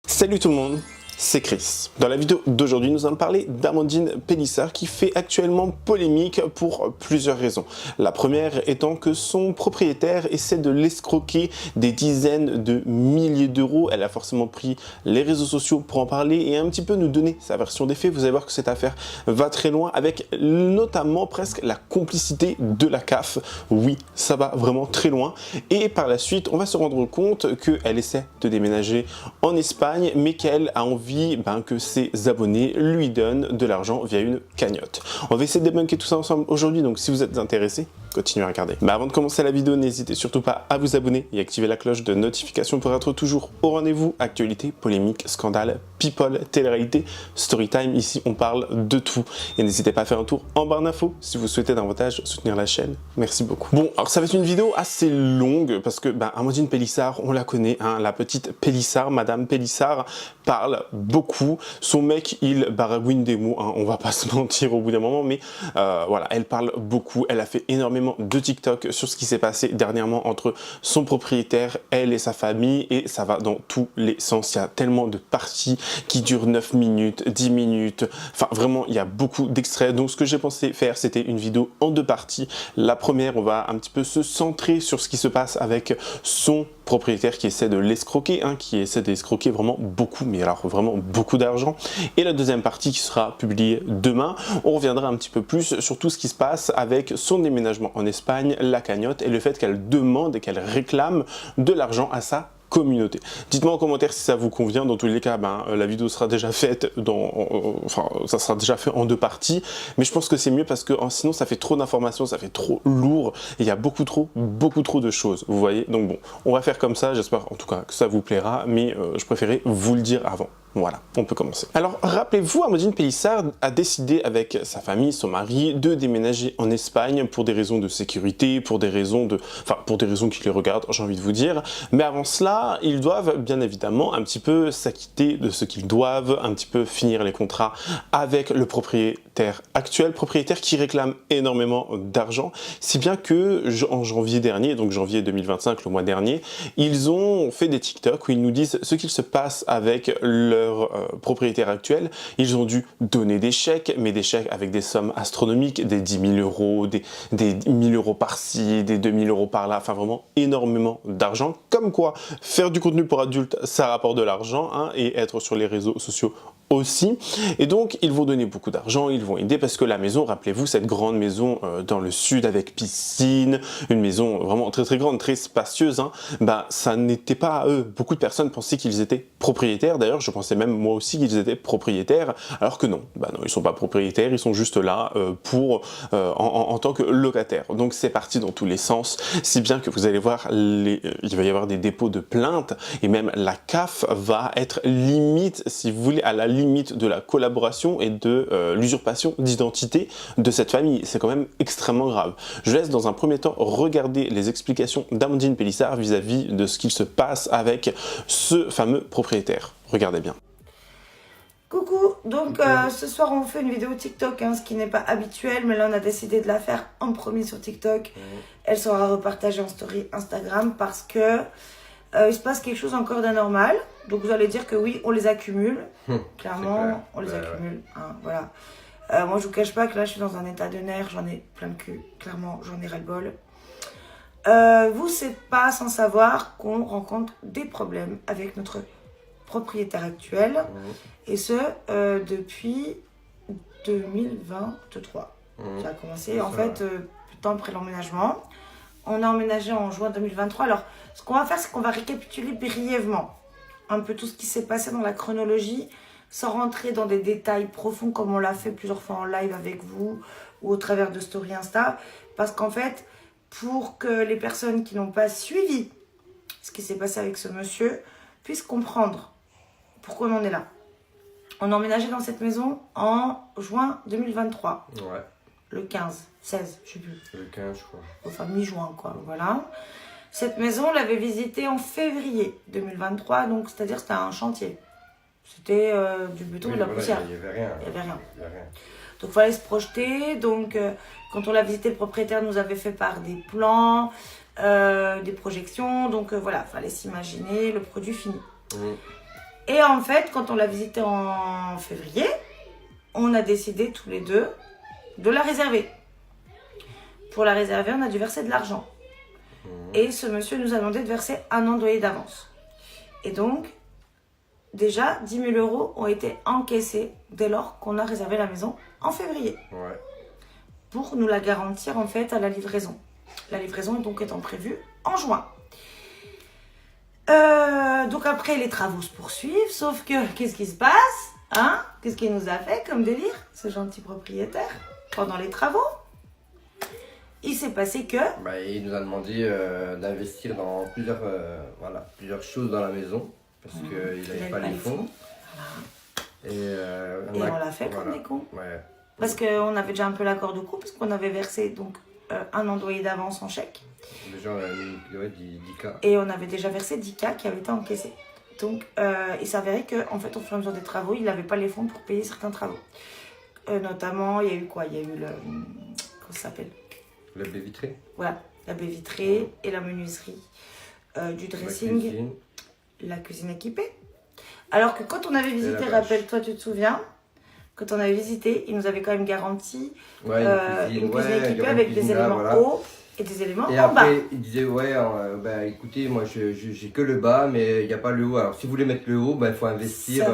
Salut tout le monde, c'est Chris. Dans la vidéo d'aujourd'hui, nous allons parler d'Amandine Pélissard qui fait actuellement polémique pour plusieurs raisons. La première étant que son propriétaire essaie de l'escroquer des dizaines de milliers d'euros. Elle a forcément pris les réseaux sociaux pour en parler et un petit peu nous donner sa version des faits. Vous allez voir que cette affaire va très loin avec notamment presque la complicité de la CAF. Oui, ça va vraiment très loin. Et par la suite, on va se rendre compte qu'elle essaie de déménager en Espagne, mais qu'elle a envie que ses abonnés lui donnent de l'argent via une cagnotte. On va essayer de débunker tout ça ensemble aujourd'hui, donc si vous êtes intéressés, continuez à regarder. Mais avant de commencer la vidéo, n'hésitez surtout pas à vous abonner et activer la cloche de notification pour être toujours au rendez-vous. Actualité, polémique, scandale, people, télé-réalité, storytime, ici on parle de tout. Et n'hésitez pas à faire un tour en barre d'infos si vous souhaitez davantage soutenir la chaîne. Merci beaucoup. Bon, alors ça va être une vidéo assez longue parce que Amandine Pélissard, on la connaît, hein, la petite Pélissard, Madame Pélissard, parle beaucoup. Son mec, il baragouine des mots, hein, on va pas se mentir au bout d'un moment, mais voilà, elle parle beaucoup, elle a fait énormément de TikTok sur ce qui s'est passé dernièrement entre son propriétaire, elle et sa famille, et ça va dans tous les sens. Il y a tellement de parties qui durent 9 minutes, 10 minutes, enfin vraiment il y a beaucoup d'extraits. Donc ce que j'ai pensé faire, c'était une vidéo en deux parties. La première, on va un petit peu se centrer sur ce qui se passe avec son propriétaire qui essaie de l'escroquer, hein, qui essaie d'escroquer vraiment beaucoup, mais alors vraiment beaucoup d'argent. Et la deuxième partie qui sera publiée demain, on reviendra un petit peu plus sur tout ce qui se passe avec son déménagement en Espagne, la cagnotte et le fait qu'elle demande et qu'elle réclame de l'argent à sa communauté. Dites-moi en commentaire si ça vous convient. Dans tous les cas, la vidéo sera déjà faite ça sera déjà fait en deux parties, mais je pense que c'est mieux parce que sinon ça fait trop d'informations, ça fait trop lourd, et il y a beaucoup trop de choses, vous voyez. Donc bon, on va faire comme ça, j'espère en tout cas que ça vous plaira, mais je préférais vous le dire avant. Voilà, on peut commencer. Alors, rappelez-vous, Amandine Pélissard a décidé avec sa famille, son mari, de déménager en Espagne pour des raisons de sécurité, pour des raisons qui les regardent, j'ai envie de vous dire. Mais avant cela, ils doivent bien évidemment un petit peu s'acquitter de ce qu'ils doivent, un petit peu finir les contrats avec le propriétaire actuel, propriétaire qui réclame énormément d'argent, si bien que en janvier dernier, donc janvier 2025, le mois dernier, ils ont fait des TikTok où ils nous disent ce qu'il se passe avec leur propriétaire actuel. Ils ont dû donner des chèques, mais des chèques avec des sommes astronomiques, des 10 000 euros, des 1 000 euros par-ci, des 2 000 euros par-là, enfin vraiment énormément d'argent. Comme quoi, faire du contenu pour adultes, ça rapporte de l'argent, hein, et être sur les réseaux sociaux aussi. Et donc ils vont donner beaucoup d'argent, ils vont aider parce que la maison, rappelez-vous, cette grande maison dans le sud avec piscine, une maison vraiment très grande, très spacieuse, hein, ça n'était pas à eux. Beaucoup de personnes pensaient qu'ils étaient propriétaires. D'ailleurs, je pensais même moi aussi qu'ils étaient propriétaires, alors que non. Non, ils sont pas propriétaires, ils sont juste là en tant que locataires. Donc c'est parti dans tous les sens, si bien que vous allez voir, il va y avoir des dépôts de plaintes, et même la CAF va être limite, si vous voulez, à la limite de la collaboration et de l'usurpation d'identité de cette famille. C'est quand même extrêmement grave. Je laisse dans un premier temps regarder les explications d'Amandine Pélissard vis-à-vis de ce qu'il se passe avec ce fameux propriétaire. Regardez bien. Coucou, donc ce soir on fait une vidéo TikTok, hein, ce qui n'est pas habituel, mais là on a décidé de la faire en premier sur TikTok. Elle sera repartagée en story Instagram parce que il se passe quelque chose encore d'anormal. Donc vous allez dire que oui, on les accumule. Clairement, on les accumule. Hein, voilà. Moi je vous cache pas que là je suis dans un état de nerfs, j'en ai plein le cul. Clairement, j'en ai ras-le-bol. Vous, c'est pas sans savoir qu'on rencontre des problèmes avec notre propriétaire actuel, et ce depuis 2023. Ça a commencé en fait peu de temps après l'emménagement. On a emménagé en juin 2023. Alors, ce qu'on va faire, c'est qu'on va récapituler brièvement un peu tout ce qui s'est passé dans la chronologie, sans rentrer dans des détails profonds comme on l'a fait plusieurs fois en live avec vous ou au travers de Story Insta. Parce qu'en fait, pour que les personnes qui n'ont pas suivi ce qui s'est passé avec ce monsieur puissent comprendre pourquoi on en est là. On a emménagé dans cette maison en juin 2023. Ouais. Le 15, 16, je sais plus. Le 15, je crois. Enfin, mi-juin, quoi, voilà. Cette maison, on l'avait visitée en février 2023, donc c'est-à-dire que c'était un chantier. C'était du béton et de la poussière. Il n'y avait rien. Il n'y avait rien. Il y avait rien. Donc, il fallait se projeter. Donc, quand on l'a visité, le propriétaire nous avait fait part des plans. des projections. Donc voilà, fallait s'imaginer le produit fini. Et en fait, quand on l'a visité en février, on a décidé tous les deux de la réserver. Pour la réserver, on a dû verser de l'argent. Et ce monsieur nous a demandé de verser 1 an de loyer d'avance. Et donc, déjà, 10 000 € ont été encaissés dès lors qu'on a réservé la maison en février. Pour nous la garantir en fait à la livraison. La livraison est donc étant prévue en juin. Donc après, les travaux se poursuivent, sauf que, qu'est-ce qui se passe, hein? Qu'est-ce qu'il nous a fait comme délire, ce gentil propriétaire, pendant les travaux? Il s'est passé que... il nous a demandé d'investir dans plusieurs choses dans la maison, parce qu'il n'avait pas les fonds. Voilà. Et on l'a fait comme des cons. Parce qu'on avait déjà un peu l'accord de coup, parce qu'on avait versé donc 1 an de loyer d'avance en chèque. Déjà, on a mis 10K. Et on avait déjà versé 10K qui avaient été encaissés. Donc, il s'avérait qu'en fait, au fur et à mesure des travaux, il n'avait pas les fonds pour payer certains travaux. Notamment, il y a eu quoi? Il y a eu le... Comment ça s'appelle? La baie vitrée. Voilà, la baie vitrée et la menuiserie du dressing, la cuisine équipée. Alors que quand on avait visité, rappelle-toi, tu te souviens, quand on avait visité, ils nous avaient quand même garanti une cuisine équipée avec des éléments hauts et des éléments en bas. Et après, il disait, écoutez, moi j'ai que le bas, mais il n'y a pas le haut. Alors si vous voulez mettre le haut, il faut investir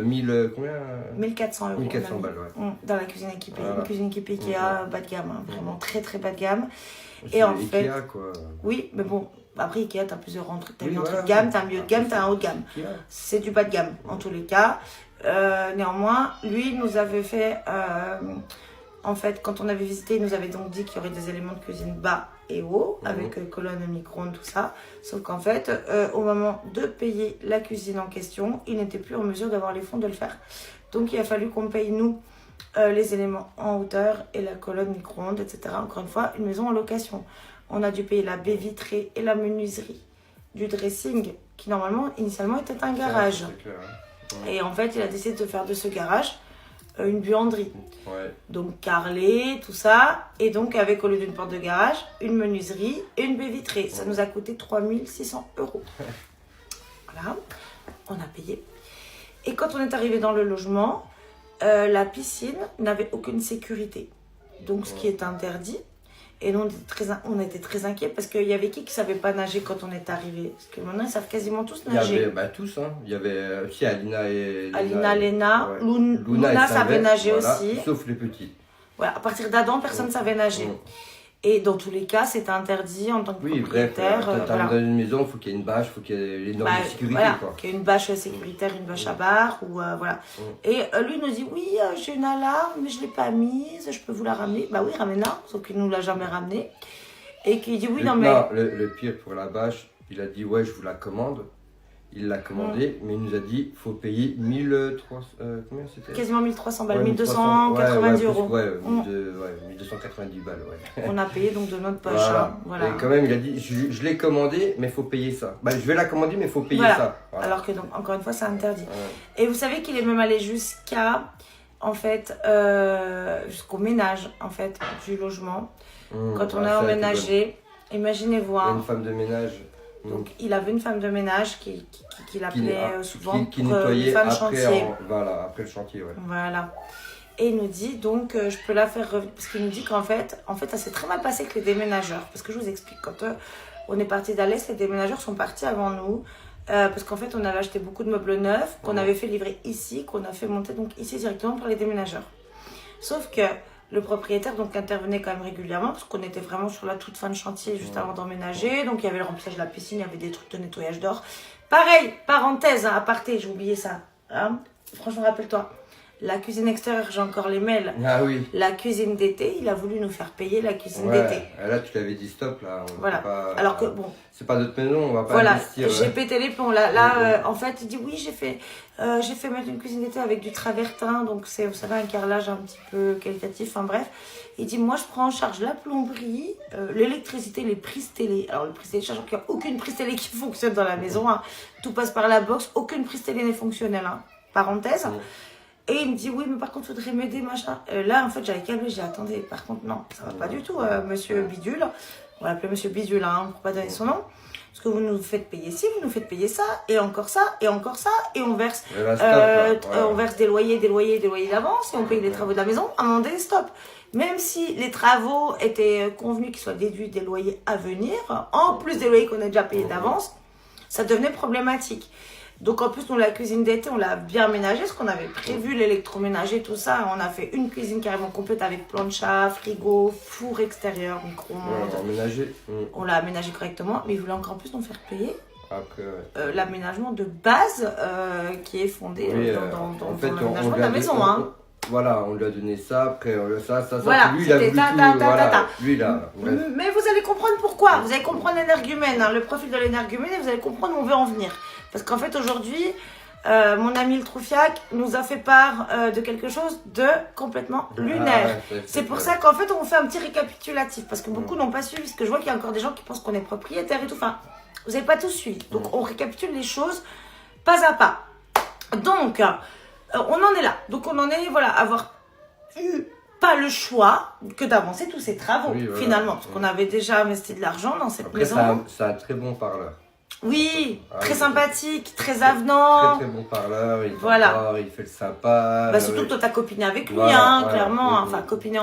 1400 €. 1400 balles, dans la cuisine équipée. Une cuisine équipée Ikea, bas de gamme, vraiment très très bas de gamme. Et en fait, Ikea, quoi. Oui, mais bon, après Ikea, t'as plusieurs entrées. T'as une entrée de gamme, t'as un milieu de gamme, t'as un haut de gamme. C'est du bas de gamme, en tous les cas. Néanmoins, lui nous avait fait... en fait, quand on avait visité, il nous avait donc dit qu'il y aurait des éléments de cuisine bas et haut, avec colonne, micro-ondes, tout ça. Sauf qu'en fait, au moment de payer la cuisine en question, il n'était plus en mesure d'avoir les fonds de le faire. Donc, il a fallu qu'on paye, nous, les éléments en hauteur et la colonne micro-ondes, etc. Encore une fois, une maison en location. On a dû payer la baie vitrée et la menuiserie du dressing, qui normalement, initialement, était un garage. Et en fait, il a décidé de faire de ce garage une buanderie. Donc carrelé, tout ça. Et donc avec, au lieu d'une porte de garage, une menuiserie et une baie vitrée. Ça nous a coûté 3 600 €. Voilà, on a payé. Et quand on est arrivé dans le logement, la piscine n'avait aucune sécurité. Donc ce qui est interdit. Et nous, on était très inquiets parce qu'il y avait qui ne savait pas nager quand on est arrivé? Parce que maintenant, ils savent quasiment tous nager. Il y avait tous, hein. Il y avait aussi Alina et... Alina, Léna, Luna savait nager aussi. Sauf les petits. Voilà, à partir d'Adam, personne ne savait nager. Et dans tous les cas, c'était interdit en tant que propriétaire. Bref, dans une maison, il faut qu'il y ait une bâche, il faut qu'il y ait les normes de sécurité. Voilà, qu'il y ait une bâche sécuritaire, une bâche à barre, ou voilà. Et lui nous dit, oui, j'ai une alarme, mais je ne l'ai pas mise, je peux vous la ramener. Bah oui, ramène-la, sauf qu'il ne nous l'a jamais ramenée. Et qu'il dit, oui, non mais... Non, le pire pour la bâche, il a dit, ouais, je vous la commande. Il l'a commandé, mais il nous a dit il faut payer 1300. Combien c'était? Quasiment 1300 balles, 1290 €. 1290 balles, On a payé donc de notre poche. Voilà. Et quand même, il a dit je l'ai commandé, mais il faut payer ça. Je vais la commander, mais il faut payer ça. Voilà. Alors que, donc, encore une fois, c'est interdit. Et vous savez qu'il est même allé jusqu'à, en fait, jusqu'au ménage, en fait, du logement. Quand on a emménagé, imaginez-vous. Une femme de ménage. Donc, il avait une femme de ménage qui l'appelait souvent qui pour nettoyait une femme chantier. Après le chantier, Voilà. Et il nous dit donc, je peux la faire revenir. Parce qu'il nous dit qu'en fait, ça s'est très mal passé avec les déménageurs. Parce que je vous explique, quand on est parti d'Alès, les déménageurs sont partis avant nous. Parce qu'en fait, on avait acheté beaucoup de meubles neufs, qu'on avait fait livrer ici, qu'on a fait monter donc ici directement par les déménageurs. Sauf que le propriétaire donc intervenait quand même régulièrement parce qu'on était vraiment sur la toute fin de chantier juste avant d'emménager. Donc il y avait le remplissage de la piscine, il y avait des trucs de nettoyage d'or. Pareil, parenthèse, aparté, j'ai oublié ça. Hein, franchement, rappelle-toi. La cuisine extérieure, j'ai encore les mails. Ah oui. La cuisine d'été, il a voulu nous faire payer la cuisine d'été. Là, tu l'avais dit stop, là. Voilà. Alors que bon. C'est pas notre maison, on va pas investir. J'ai pété les plombs. Là, en fait, il dit oui, j'ai fait mettre une cuisine d'été avec du travertin. Donc, c'est, vous savez, un carrelage un petit peu qualitatif. Enfin, bref. Il dit moi, je prends en charge la plomberie, l'électricité, les prises télé. Alors, le prise télé, sachant qu'il n'y a aucune prise télé qui fonctionne dans la maison. Hein. Tout passe par la box. Aucune prise télé n'est fonctionnelle. Hein. Parenthèse. Et il me dit, oui, mais par contre, il faudrait m'aider, machin. Là, en fait, j'avais câblé, j'ai dit, attendez, par contre, non, ça va pas du tout, monsieur Bidule. On va l'appeler Monsieur Bidule, hein, pour pas donner son nom. Parce que vous nous faites payer ci, vous nous faites payer ça, et encore ça, et encore ça, et on verse, on verse des loyers d'avance, et on paye les travaux de la maison. À un moment donné, stop. Même si les travaux étaient convenus qu'ils soient déduits des loyers à venir, en plus des loyers qu'on a déjà payés d'avance, ça devenait problématique. Donc en plus, nous, la cuisine d'été, on l'a bien aménagée, parce qu'on avait prévu l'électroménager, tout ça. On a fait une cuisine carrément complète avec plancha, frigo, four extérieur, micro-ondes. On l'a aménagé correctement, mais ils voulaient encore plus nous faire payer l'aménagement de base qui est fondé dans l'aménagement de la maison. Voilà, on lui a donné ça, après ça, voilà, lui, il a voulu tout, lui, là. Mais vous allez comprendre pourquoi. Vous allez comprendre l'énergumène, hein, le profil de l'énergumène, et vous allez comprendre où on veut en venir. Parce qu'en fait, aujourd'hui, mon ami le Troufiac nous a fait part de quelque chose de complètement lunaire. C'est pour ça qu'en fait, on fait un petit récapitulatif. Parce que beaucoup n'ont pas suivi, parce que je vois qu'il y a encore des gens qui pensent qu'on est propriétaire et tout. Enfin, vous n'avez pas tout suivi. Donc, on récapitule les choses pas à pas. Donc, on en est là. Donc, on en est, voilà, avoir eu pas le choix que d'avancer tous ces travaux, finalement. Parce qu'on avait déjà investi de l'argent dans cette maison. C'est un très bon parleur. Oui, très sympathique, très avenant. Très bon parleur, il il fait le sympa. Bah, surtout que toi, t'as copiné avec lui, hein, clairement. Enfin, copiné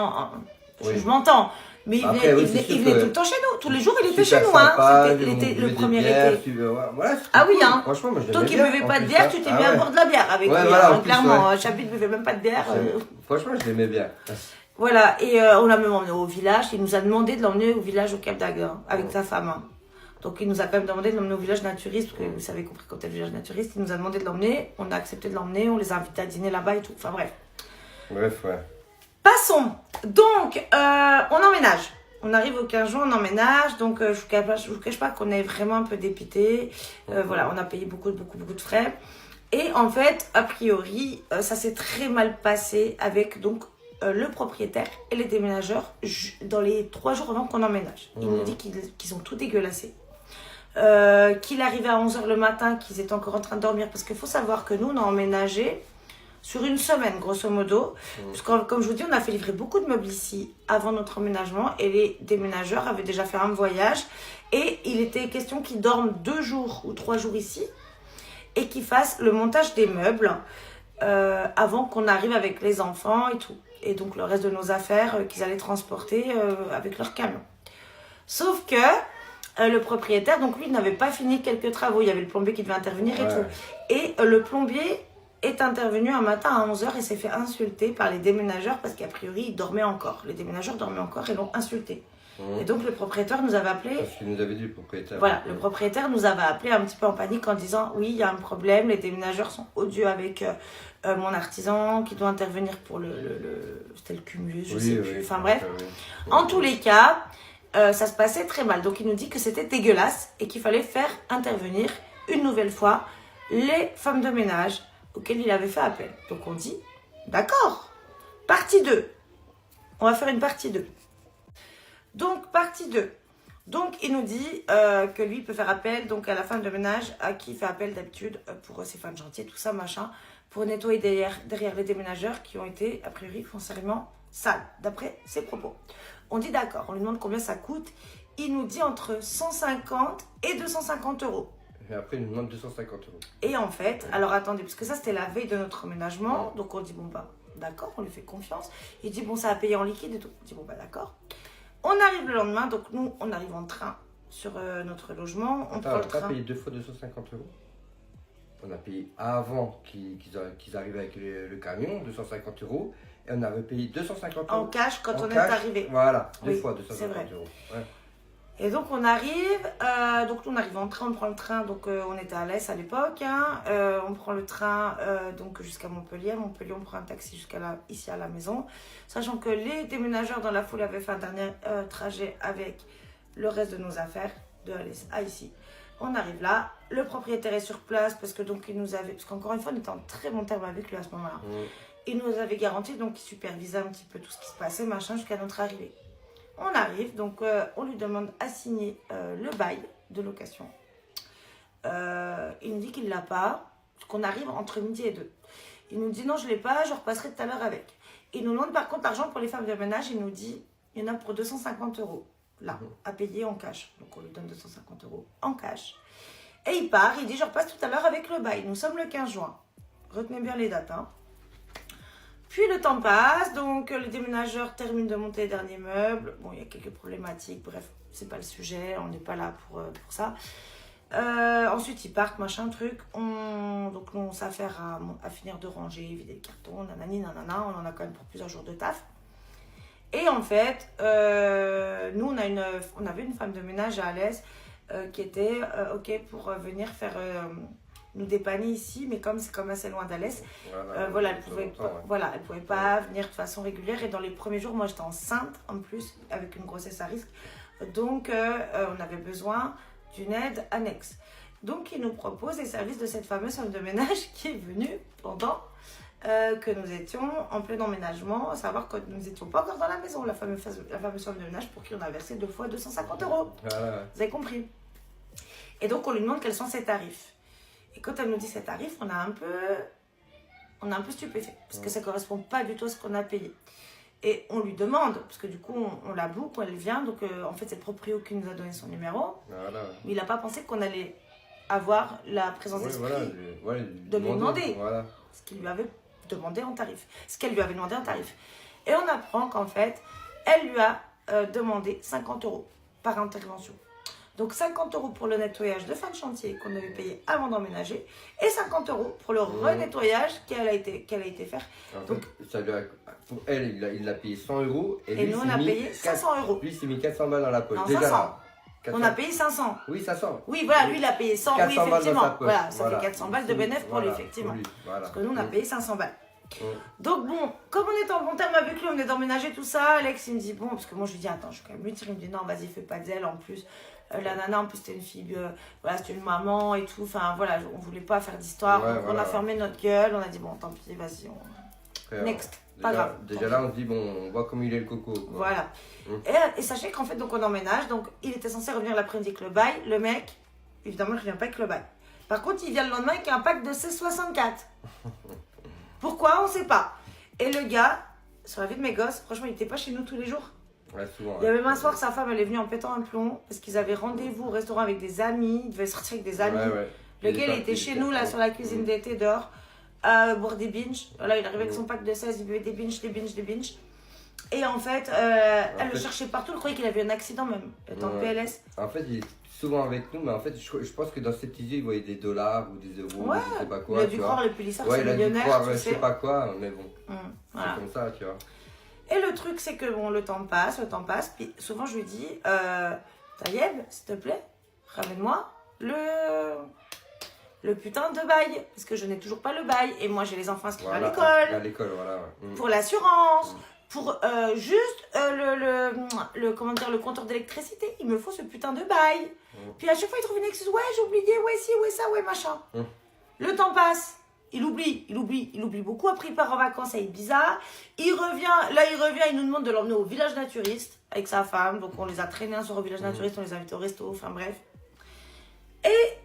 je m'entends. Mais il venait tout le temps chez nous. Tous les jours, il était chez nous. C'était le premier été. Ah oui, hein. Franchement, moi, je toi qui ne buvais pas de bière, tu t'es mis à boire de la bière avec lui. Clairement, Chapi ne buvait même pas de bière. Franchement, je l'aimais bien. Voilà, et on l'a même emmené au village. Il nous a demandé de l'emmener au village au Cap d'Agde avec sa femme. Donc, il nous a quand même demandé de l'emmener au village naturiste, parce que vous savez compris quand est le village naturiste, il nous a demandé de l'emmener, on a accepté de l'emmener, on les a invités à dîner là-bas et tout. Enfin, bref. Passons. Donc, on emménage. On arrive au 15 juin, on emménage. Donc, je vous cache pas qu'on est vraiment un peu dépité. Voilà, on a payé beaucoup de frais. Et en fait, a priori, ça s'est très mal passé avec donc le propriétaire et les déménageurs dans les 3 jours avant qu'on emménage. Il nous dit qu'ils ont tout dégueulassé. Qu'il arrivait à 11h le matin, qu'ils étaient encore en train de dormir. Parce qu'il faut savoir que nous, on a emménagé sur une semaine, grosso modo. Parce que, comme je vous dis, on a fait livrer beaucoup de meubles ici avant notre emménagement. Et les déménageurs avaient déjà fait un voyage. Et il était question qu'ils dorment 2 jours ou 3 jours ici. Et qu'ils fassent le montage des meubles avant qu'on arrive avec les enfants et tout. Et donc le reste de nos affaires qu'ils allaient transporter avec leur camion. Sauf que le propriétaire, donc lui, n'avait pas fini quelques travaux. Il y avait le plombier qui devait intervenir et tout. Et le plombier est intervenu un matin à 11h et s'est fait insulter par les déménageurs parce qu'a priori, ils dormaient encore. Les déménageurs dormaient encore et l'ont insulté. Et donc le propriétaire nous avait appelé. Parce qu'il nous avait dit le propriétaire. Voilà, le propriétaire nous avait appelé un petit peu en panique en disant oui, il y a un problème, les déménageurs sont odieux avec mon artisan qui doit intervenir pour c'était le cumulus, je sais plus. Enfin bref. En tous les cas, ça se passait très mal. Donc il nous dit que c'était dégueulasse et qu'il fallait faire intervenir une nouvelle fois les femmes de ménage auxquelles il avait fait appel. Donc on dit d'accord, partie 2. On va faire une partie 2. Donc, partie 2. Donc, il nous dit que lui, il peut faire appel donc, à la femme de ménage à qui il fait appel d'habitude pour ses fins de chantier, tout ça, machin, pour nettoyer derrière les déménageurs qui ont été, a priori, foncièrement sales, d'après ses propos. On dit d'accord, on lui demande combien ça coûte. Il nous dit entre 150 et 250 euros. Et après, il nous demande 250 euros. Et en fait, alors attendez, parce que ça, c'était la veille de notre emménagement, donc on dit, bon, bah, d'accord, on lui fait confiance. Il dit, bon, ça a payé en liquide et tout. On dit, bon, bah, d'accord. On arrive le lendemain, donc nous, on arrive en train sur notre logement. On prend le train. On a payé 2 fois 250 euros. On a payé avant qu'ils arrivent avec le camion, 250 euros. Et on avait payé 250 euros. En cash quand on est arrivé. Voilà, 2 fois 250 euros. Ouais. Et donc on arrive, on arrive en train, on prend le train, donc on était à l'Est à l'époque. Hein, on prend le train donc jusqu'à Montpellier. À Montpellier, on prend un taxi ici à la maison. Sachant que les déménageurs dans la foule avaient fait un dernier trajet avec le reste de nos affaires de à ici. On arrive là, le propriétaire est sur place parce que donc il nous avait, parce qu'encore une fois on était en très bon terme avec lui à ce moment-là. Il nous avait garanti, donc il supervisait un petit peu tout ce qui se passait, machin, jusqu'à notre arrivée. On arrive, donc on lui demande à signer le bail de location. Il nous dit qu'il ne l'a pas, parce qu'on arrive entre midi et 2. Il nous dit non, je ne l'ai pas, je repasserai tout à l'heure avec. Il nous demande par contre l'argent pour les femmes de ménage, il nous dit il y en a pour 250 euros. là, à payer en cash. Donc on lui donne 250 € en cash. Et il part, il dit je repasse tout à l'heure avec le bail. Nous sommes le 15 juin. Retenez bien les dates. Hein. Puis le temps passe, donc les déménageurs terminent de monter les derniers meubles. Bon, il y a quelques problématiques, bref, c'est pas le sujet, on n'est pas là pour ça. Ensuite, ils partent, machin, truc. Donc, on s'affaire à finir de ranger, vider les cartons, nanani, nanana. On en a quand même pour plusieurs jours de taf. Et en fait, nous, on avait une femme de ménage à Alès qui était OK pour venir faire nous dépanner ici, mais comme c'est assez loin d'Alès, voilà, elle pouvait pas venir de façon régulière. Et dans les premiers jours, moi, j'étais enceinte en plus, avec une grossesse à risque. Donc, on avait besoin d'une aide annexe. Donc, il nous propose les services de cette fameuse femme de ménage qui est venue pendant que nous étions en plein emménagement, à savoir que nous n'étions pas encore dans la maison, la fameuse femme de ménage pour qui on a versé 2 fois 250 €. Vous avez compris? Et donc, on lui demande quels sont ses tarifs. Et quand elle nous dit ses tarifs, on est un peu stupéfait, parce que ça ne correspond pas du tout à ce qu'on a payé. Et on lui demande, parce que du coup, on la book, elle vient, donc en fait, c'est le proprio qui nous a donné son numéro. Mais il n'a pas pensé qu'on allait avoir la présence d'esprit de lui demander ce qu'il lui avait demandé en tarif. Ce qu'elle lui avait demandé en tarif. Et on apprend qu'en fait, elle lui a demandé 50 € par intervention. Donc 50 € pour le nettoyage de fin de chantier qu'on avait payé avant d'emménager et 50 € pour le renettoyage qu'elle a été faire. En donc, fait, pour elle, il l'a payé 100 € et lui, nous, on a payé 500 €. Lui, il s'est mis 400 balles dans la poche. Non, Déjà 500. là. 400. On a payé 500. Oui, 500. Oui, voilà, lui, il a payé 100. Oui, effectivement. Voilà, ça fait 400 balles de bénéfice pour lui, effectivement. Parce que nous, on a payé 500 balles. Donc bon, comme on est en bon terme avec lui, on est d'emménager tout ça, Alex il me dit bon, parce que moi je lui dis attends, je suis quand même lui, il me dit non vas-y fais pas de zèle, en plus la nana en plus c'était une fille, voilà c'était une maman et tout, enfin voilà, on voulait pas faire d'histoire, donc on a fermé notre gueule, on a dit bon tant pis vas-y, next, pas grave. Déjà là on se dit bon, on voit comme il est le coco. Quoi. Voilà, et sachez qu'en fait donc on emménage, donc il était censé revenir l'après-midi avec le bail, le mec, évidemment il revient pas avec le bail. Par contre il vient le lendemain avec un pack de C64. Pourquoi? On ne sait pas. Et le gars, sur la vie de mes gosses, franchement, il n'était pas chez nous tous les jours. Ouais, souvent. Il y a même un soir, sa femme, elle est venue en pétant un plomb parce qu'ils avaient rendez-vous au restaurant avec des amis. Ils devaient sortir avec des amis. Le gars, il était chez nous, là, sur la cuisine d'été, dehors, à boire des binges. Voilà, il arrivait avec son pack de 16, il buvait des binges. Et en fait, elle le cherchait partout. Elle croyait qu'il avait eu un accident même. Elle était en PLS. En fait, il est souvent avec nous, mais en fait, je pense que dans ses petits yeux, il voyait des dollars ou des euros, je sais pas quoi. Il a dû croire le Pélissard, c'est millionnaire, croire, je sais pas quoi, mais bon. Voilà. C'est comme ça, tu vois. Et le truc, c'est que bon, le temps passe, puis souvent je lui dis, Taïeb, s'il te plaît, ramène-moi le putain de bail, parce que je n'ai toujours pas le bail, et moi j'ai les enfants inscrits à l'école. À l'école, voilà. Pour l'assurance, pour juste le compteur d'électricité, il me faut ce putain de bail. Puis à chaque fois il trouve une excuse, ouais j'ai oublié, ouais si, ouais ça, ouais machin. Le temps passe. Il oublie beaucoup. Après, il part en vacances à Ibiza. Il revient, il nous demande de l'emmener au village naturiste avec sa femme. Donc, on les a traînés un soir au village naturiste, on les a invités au resto, enfin bref. Et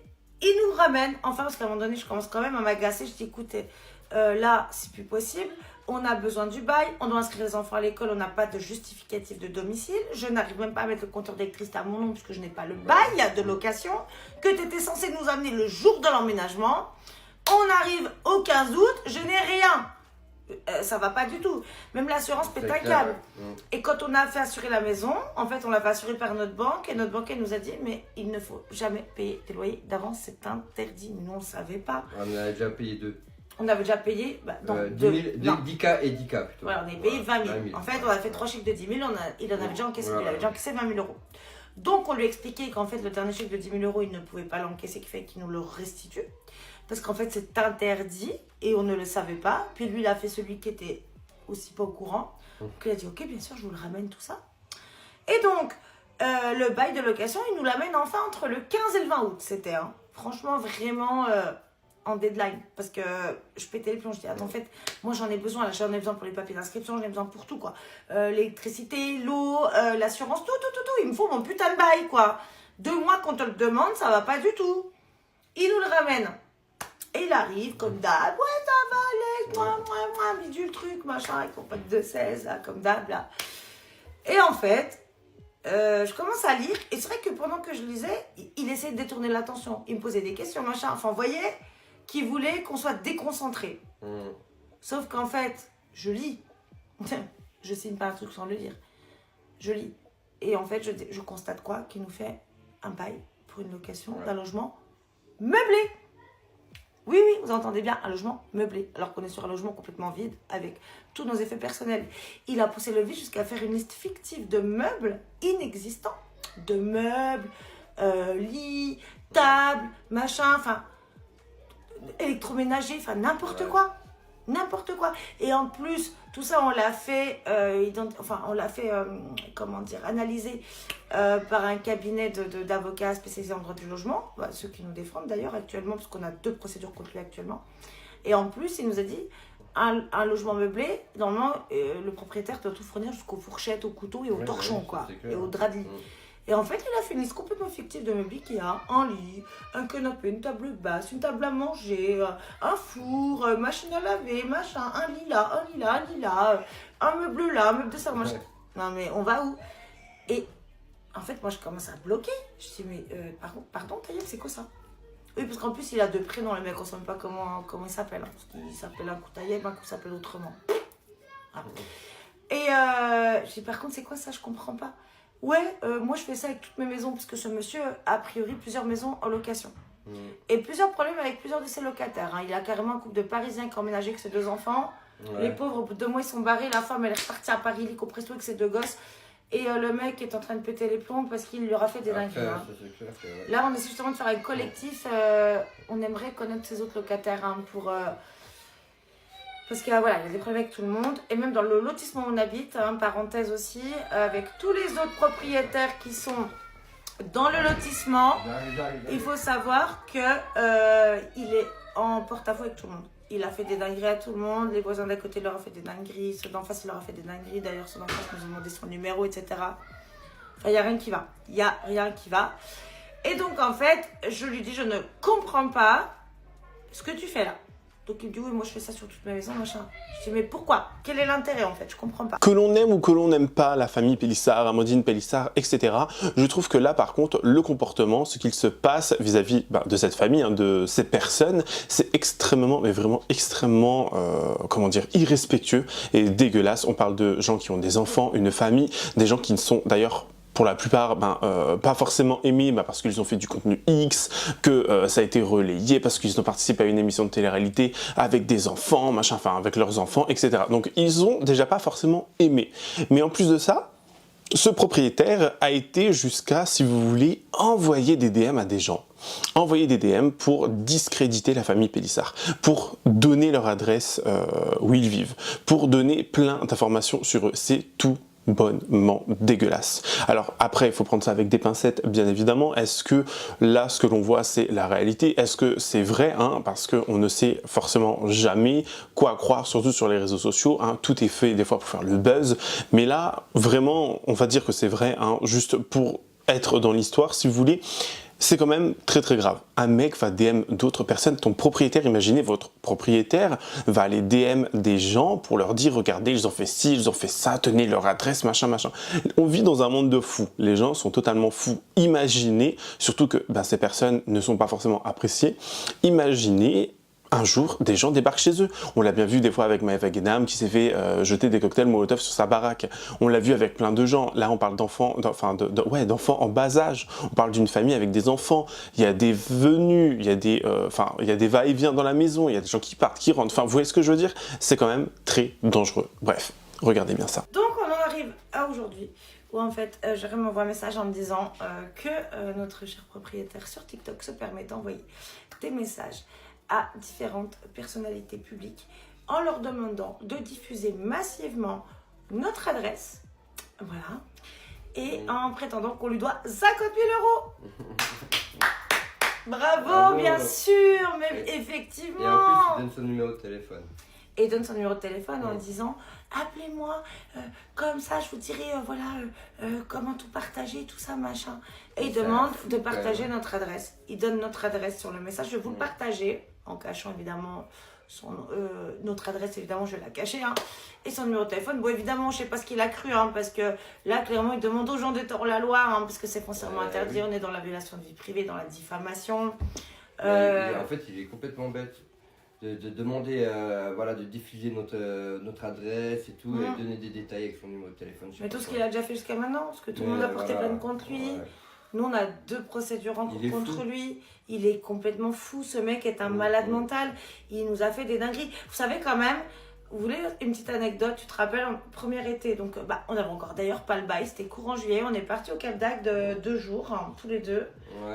il nous ramène, enfin, parce qu'à un moment donné, je commence quand même à m'agacer. Je dis, écoutez, là, c'est plus possible. On a besoin du bail, on doit inscrire les enfants à l'école, on n'a pas de justificatif de domicile. Je n'arrive même pas à mettre le compteur d'électricité à mon nom puisque je n'ai pas le bail de location que tu étais censé nous amener le jour de l'emménagement. On arrive au 15 août, je n'ai rien. Ça va pas du tout. Même l'assurance pète un câble. Et quand on a fait assurer la maison, en fait, on l'a fait assurer par notre banque. Et notre banquier nous a dit, mais il ne faut jamais payer des loyers d'avance, c'est interdit. Nous, on ne savait pas. On avait déjà payé 2. On avait déjà payé 10K et 10K plutôt. Voilà, on avait payé 20 000. En fait, on a fait 3 chèques de 10 000, il en avait déjà encaissé, il avait déjà encaissé 20 000 €. Donc, on lui expliquait qu'en fait, le dernier chèque de 10 000 €, il ne pouvait pas l'encaisser, qui fait qu'il nous le restitue. Parce qu'en fait, c'est interdit et on ne le savait pas. Puis lui, il a fait celui qui était aussi pas au courant. Donc, il a dit, ok, bien sûr, je vous le ramène, tout ça. Et donc, le bail de location, il nous l'amène enfin entre le 15 et le 20 août. C'était franchement vraiment en deadline. Parce que je pétais les plombs. Je dis, attends, en fait, moi, j'en ai besoin. Là, j'en ai besoin pour les papiers d'inscription, j'en ai besoin pour tout, quoi. L'électricité, l'eau, l'assurance, tout. Il me faut mon putain de bail, quoi. 2 mois qu'on te le demande, ça va pas du tout. Il nous le ramène. Et il arrive comme d'hab, ouais ça va Alex, moi, bidule le truc, machin, avec mon pote de 16, là, comme d'hab, là. Et en fait, je commence à lire et c'est vrai que pendant que je lisais, il essayait de détourner l'attention. Il me posait des questions, machin. Enfin, vous voyez qu'il voulait qu'on soit déconcentré. Sauf qu'en fait, je lis. Je signe pas un truc sans le lire. Je lis. Et en fait, je constate quoi? Qu'il nous fait un bail pour une location d'un logement meublé. Oui, oui, vous entendez bien, un logement meublé. Alors qu'on est sur un logement complètement vide, avec tous nos effets personnels. Il a poussé le vice jusqu'à faire une liste fictive de meubles inexistants. De meubles, lits, tables, machin, enfin, électroménager, enfin, n'importe quoi. N'importe quoi. Et en plus, tout ça, on l'a fait, comment dire, analyser par un cabinet d'avocats spécialisés en droit du logement, ceux qui nous défendent d'ailleurs actuellement, parce qu'on a 2 procédures contre lui actuellement. Et en plus, il nous a dit, un logement meublé, normalement, le propriétaire doit tout fournir jusqu'aux fourchettes, aux couteaux et aux torchons, quoi, et aux draps de lit. Et en fait, il a fait une liste complètement fictive de meubles qui a un lit, un canapé, une table basse, une table à manger, un four, machine à laver, machin, un lit là, un lit là, un lit là, un meuble là, un meuble de salon, machin. Non mais on va où? Et en fait, moi je commence à bloquer. Je dis mais pardon Taïeb, c'est quoi ça? Oui, parce qu'en plus il a 2 prénoms, le mec, on ne sait même pas comment il s'appelle. Hein, parce qu'il s'appelle un coup Taïeb, un coup s'appelle autrement. Ah. Et je dis par contre c'est quoi ça? Je comprends pas. Ouais, moi je fais ça avec toutes mes maisons parce que ce monsieur a a priori plusieurs maisons en location. Et plusieurs problèmes avec plusieurs de ses locataires. Hein. Il a carrément un couple de Parisiens qui ont emménagé avec ses 2 enfants. Les pauvres, au bout de 2 mois, ils sont barrés. La femme, elle est repartie à Paris, illico presto avec ses 2 gosses. Et le mec est en train de péter les plombs parce qu'il leur a fait des dingueries. Hein. Là, on essaie justement de faire un collectif. On aimerait connaître ses autres locataires hein, pour... Parce qu'il voilà, y a des problèmes avec tout le monde. Et même dans le lotissement où on habite, hein, parenthèse aussi, avec tous les autres propriétaires qui sont dans le lotissement, il faut savoir qu'il est en porte-à-faux avec tout le monde. Il a fait des dingueries à tout le monde. Les voisins d'à côté leur ont fait des dingueries. Ceux d'en face, il leur a fait des dingueries. D'ailleurs, ceux d'en face nous ont demandé son numéro, etc. Enfin, il n'y a rien qui va. Il n'y a rien qui va. Et donc, en fait, je lui dis, je ne comprends pas ce que tu fais là. Donc il me dit oui moi je fais ça sur toute ma maison machin. Je dis mais pourquoi? Quel est l'intérêt en fait? Je comprends pas. Que l'on aime ou que l'on n'aime pas la famille Pélissard, Amandine Pélissard, etc. Je trouve que là par contre le comportement, ce qu'il se passe vis-à-vis de cette famille, hein, de ces personnes, c'est extrêmement, mais vraiment extrêmement, comment dire, irrespectueux et dégueulasse. On parle de gens qui ont des enfants, une famille, des gens qui ne sont d'ailleurs pour la plupart, pas forcément aimés parce qu'ils ont fait du contenu X, que ça a été relayé parce qu'ils ont participé à une émission de télé-réalité avec des enfants, machin, enfin avec leurs enfants, etc. Donc ils ont déjà pas forcément aimé. Mais en plus de ça, ce propriétaire a été jusqu'à, si vous voulez, envoyer des DM à des gens. Envoyer des DM pour discréditer la famille Pélissard, pour donner leur adresse où ils vivent, pour donner plein d'informations sur eux. C'est tout bonnement dégueulasse. Alors après, il faut prendre ça avec des pincettes, bien évidemment. Est-ce que là, ce que l'on voit, c'est la réalité? Est-ce que c'est vrai hein? Parce qu'on ne sait forcément jamais quoi croire, surtout sur les réseaux sociaux. Hein? Tout est fait des fois pour faire le buzz. Mais là, vraiment, on va dire que c'est vrai, hein, juste pour être dans l'histoire, si vous voulez. C'est quand même très très grave. Un mec va DM d'autres personnes, ton propriétaire, imaginez votre propriétaire va aller DM des gens pour leur dire regardez ils ont fait ci, ils ont fait ça, tenez leur adresse, machin machin. On vit dans un monde de fous, les gens sont totalement fous. Imaginez, surtout que ces personnes ne sont pas forcément appréciées, imaginez un jour, des gens débarquent chez eux. On l'a bien vu des fois avec Maëva Guénam qui s'est fait jeter des cocktails Molotov sur sa baraque. On l'a vu avec plein de gens. Là, on parle d'enfants, d'enfants en bas âge. On parle d'une famille avec des enfants. Il y a des venues, il y a des, il y a des va-et-vient dans la maison. Il y a des gens qui partent, qui rentrent. Enfin, vous voyez ce que je veux dire? C'est quand même très dangereux. Bref, regardez bien ça. Donc, on en arrive à aujourd'hui où en fait, Jérémy m'envoie un message en me disant que notre cher propriétaire sur TikTok se permet d'envoyer des messages à différentes personnalités publiques en leur demandant de diffuser massivement notre adresse, voilà, et en prétendant qu'on lui doit 50 000 €. Bravo, bien sûr, mais effectivement. Et en plus, il donne son numéro de téléphone. Et il donne son numéro de téléphone en disant appelez-moi, comme ça je vous dirai comment tout partager, tout ça machin. Et il demande de partager notre adresse. Il donne notre adresse sur le message, je vais vous le partager. en cachant évidemment notre adresse, évidemment, je vais la cacher, hein, et son numéro de téléphone. Bon, évidemment, je sais pas ce qu'il a cru, hein, parce que là, clairement, il demande aux gens de tordre la loi, hein, parce que c'est foncièrement interdit. Oui. On est dans la violation de vie privée, dans la diffamation. En fait, il est complètement bête de demander voilà, de diffuser notre adresse et tout, et donner des détails avec son numéro de téléphone. Mais tout ce qu'il a déjà fait jusqu'à maintenant, parce que tout le monde a porté plainte contre lui. Ouais. Nous, on a 2 procédures en cours contre lui. Il est complètement fou. Ce mec est un malade mental. Il nous a fait des dingueries. Vous savez quand même, vous voulez une petite anecdote? Tu te rappelles, en premier été, donc on n'avait encore d'ailleurs pas le bail. C'était courant juillet. On est parti au Cap d'Agde de 2 jours, hein, tous les deux,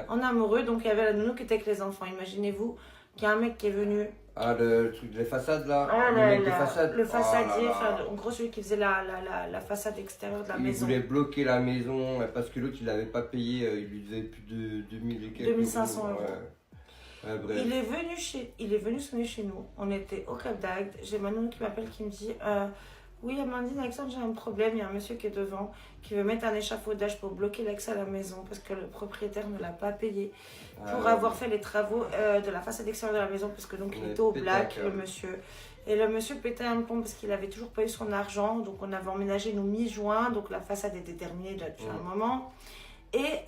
en amoureux. Donc il y avait la nounou qui était avec les enfants. Imaginez-vous qu'il y a un mec qui est venu. Ah, le truc des façades là, le mec des façades. Le façadier, en gros celui qui faisait la façade extérieure de la maison. Il voulait bloquer la maison parce que l'autre il l'avait pas payé, il lui devait plus de 2000 et quelques 2500 euros. Ouais, bref. Il est venu sonner chez nous. On était au Cap d'Agde. J'ai Manon qui m'appelle qui me dit oui, Amandine, Alexandre, j'ai un problème. Il y a un monsieur qui est devant qui veut mettre un échafaudage pour bloquer l'accès à la maison parce que le propriétaire ne l'a pas payé pour avoir fait les travaux de la façade extérieure de la maison parce que donc il était au black, le monsieur. Et le monsieur pétait un plomb parce qu'il avait toujours pas eu son argent. Donc on avait emménagé nous mi-juin. Donc la façade était terminée depuis un moment. Et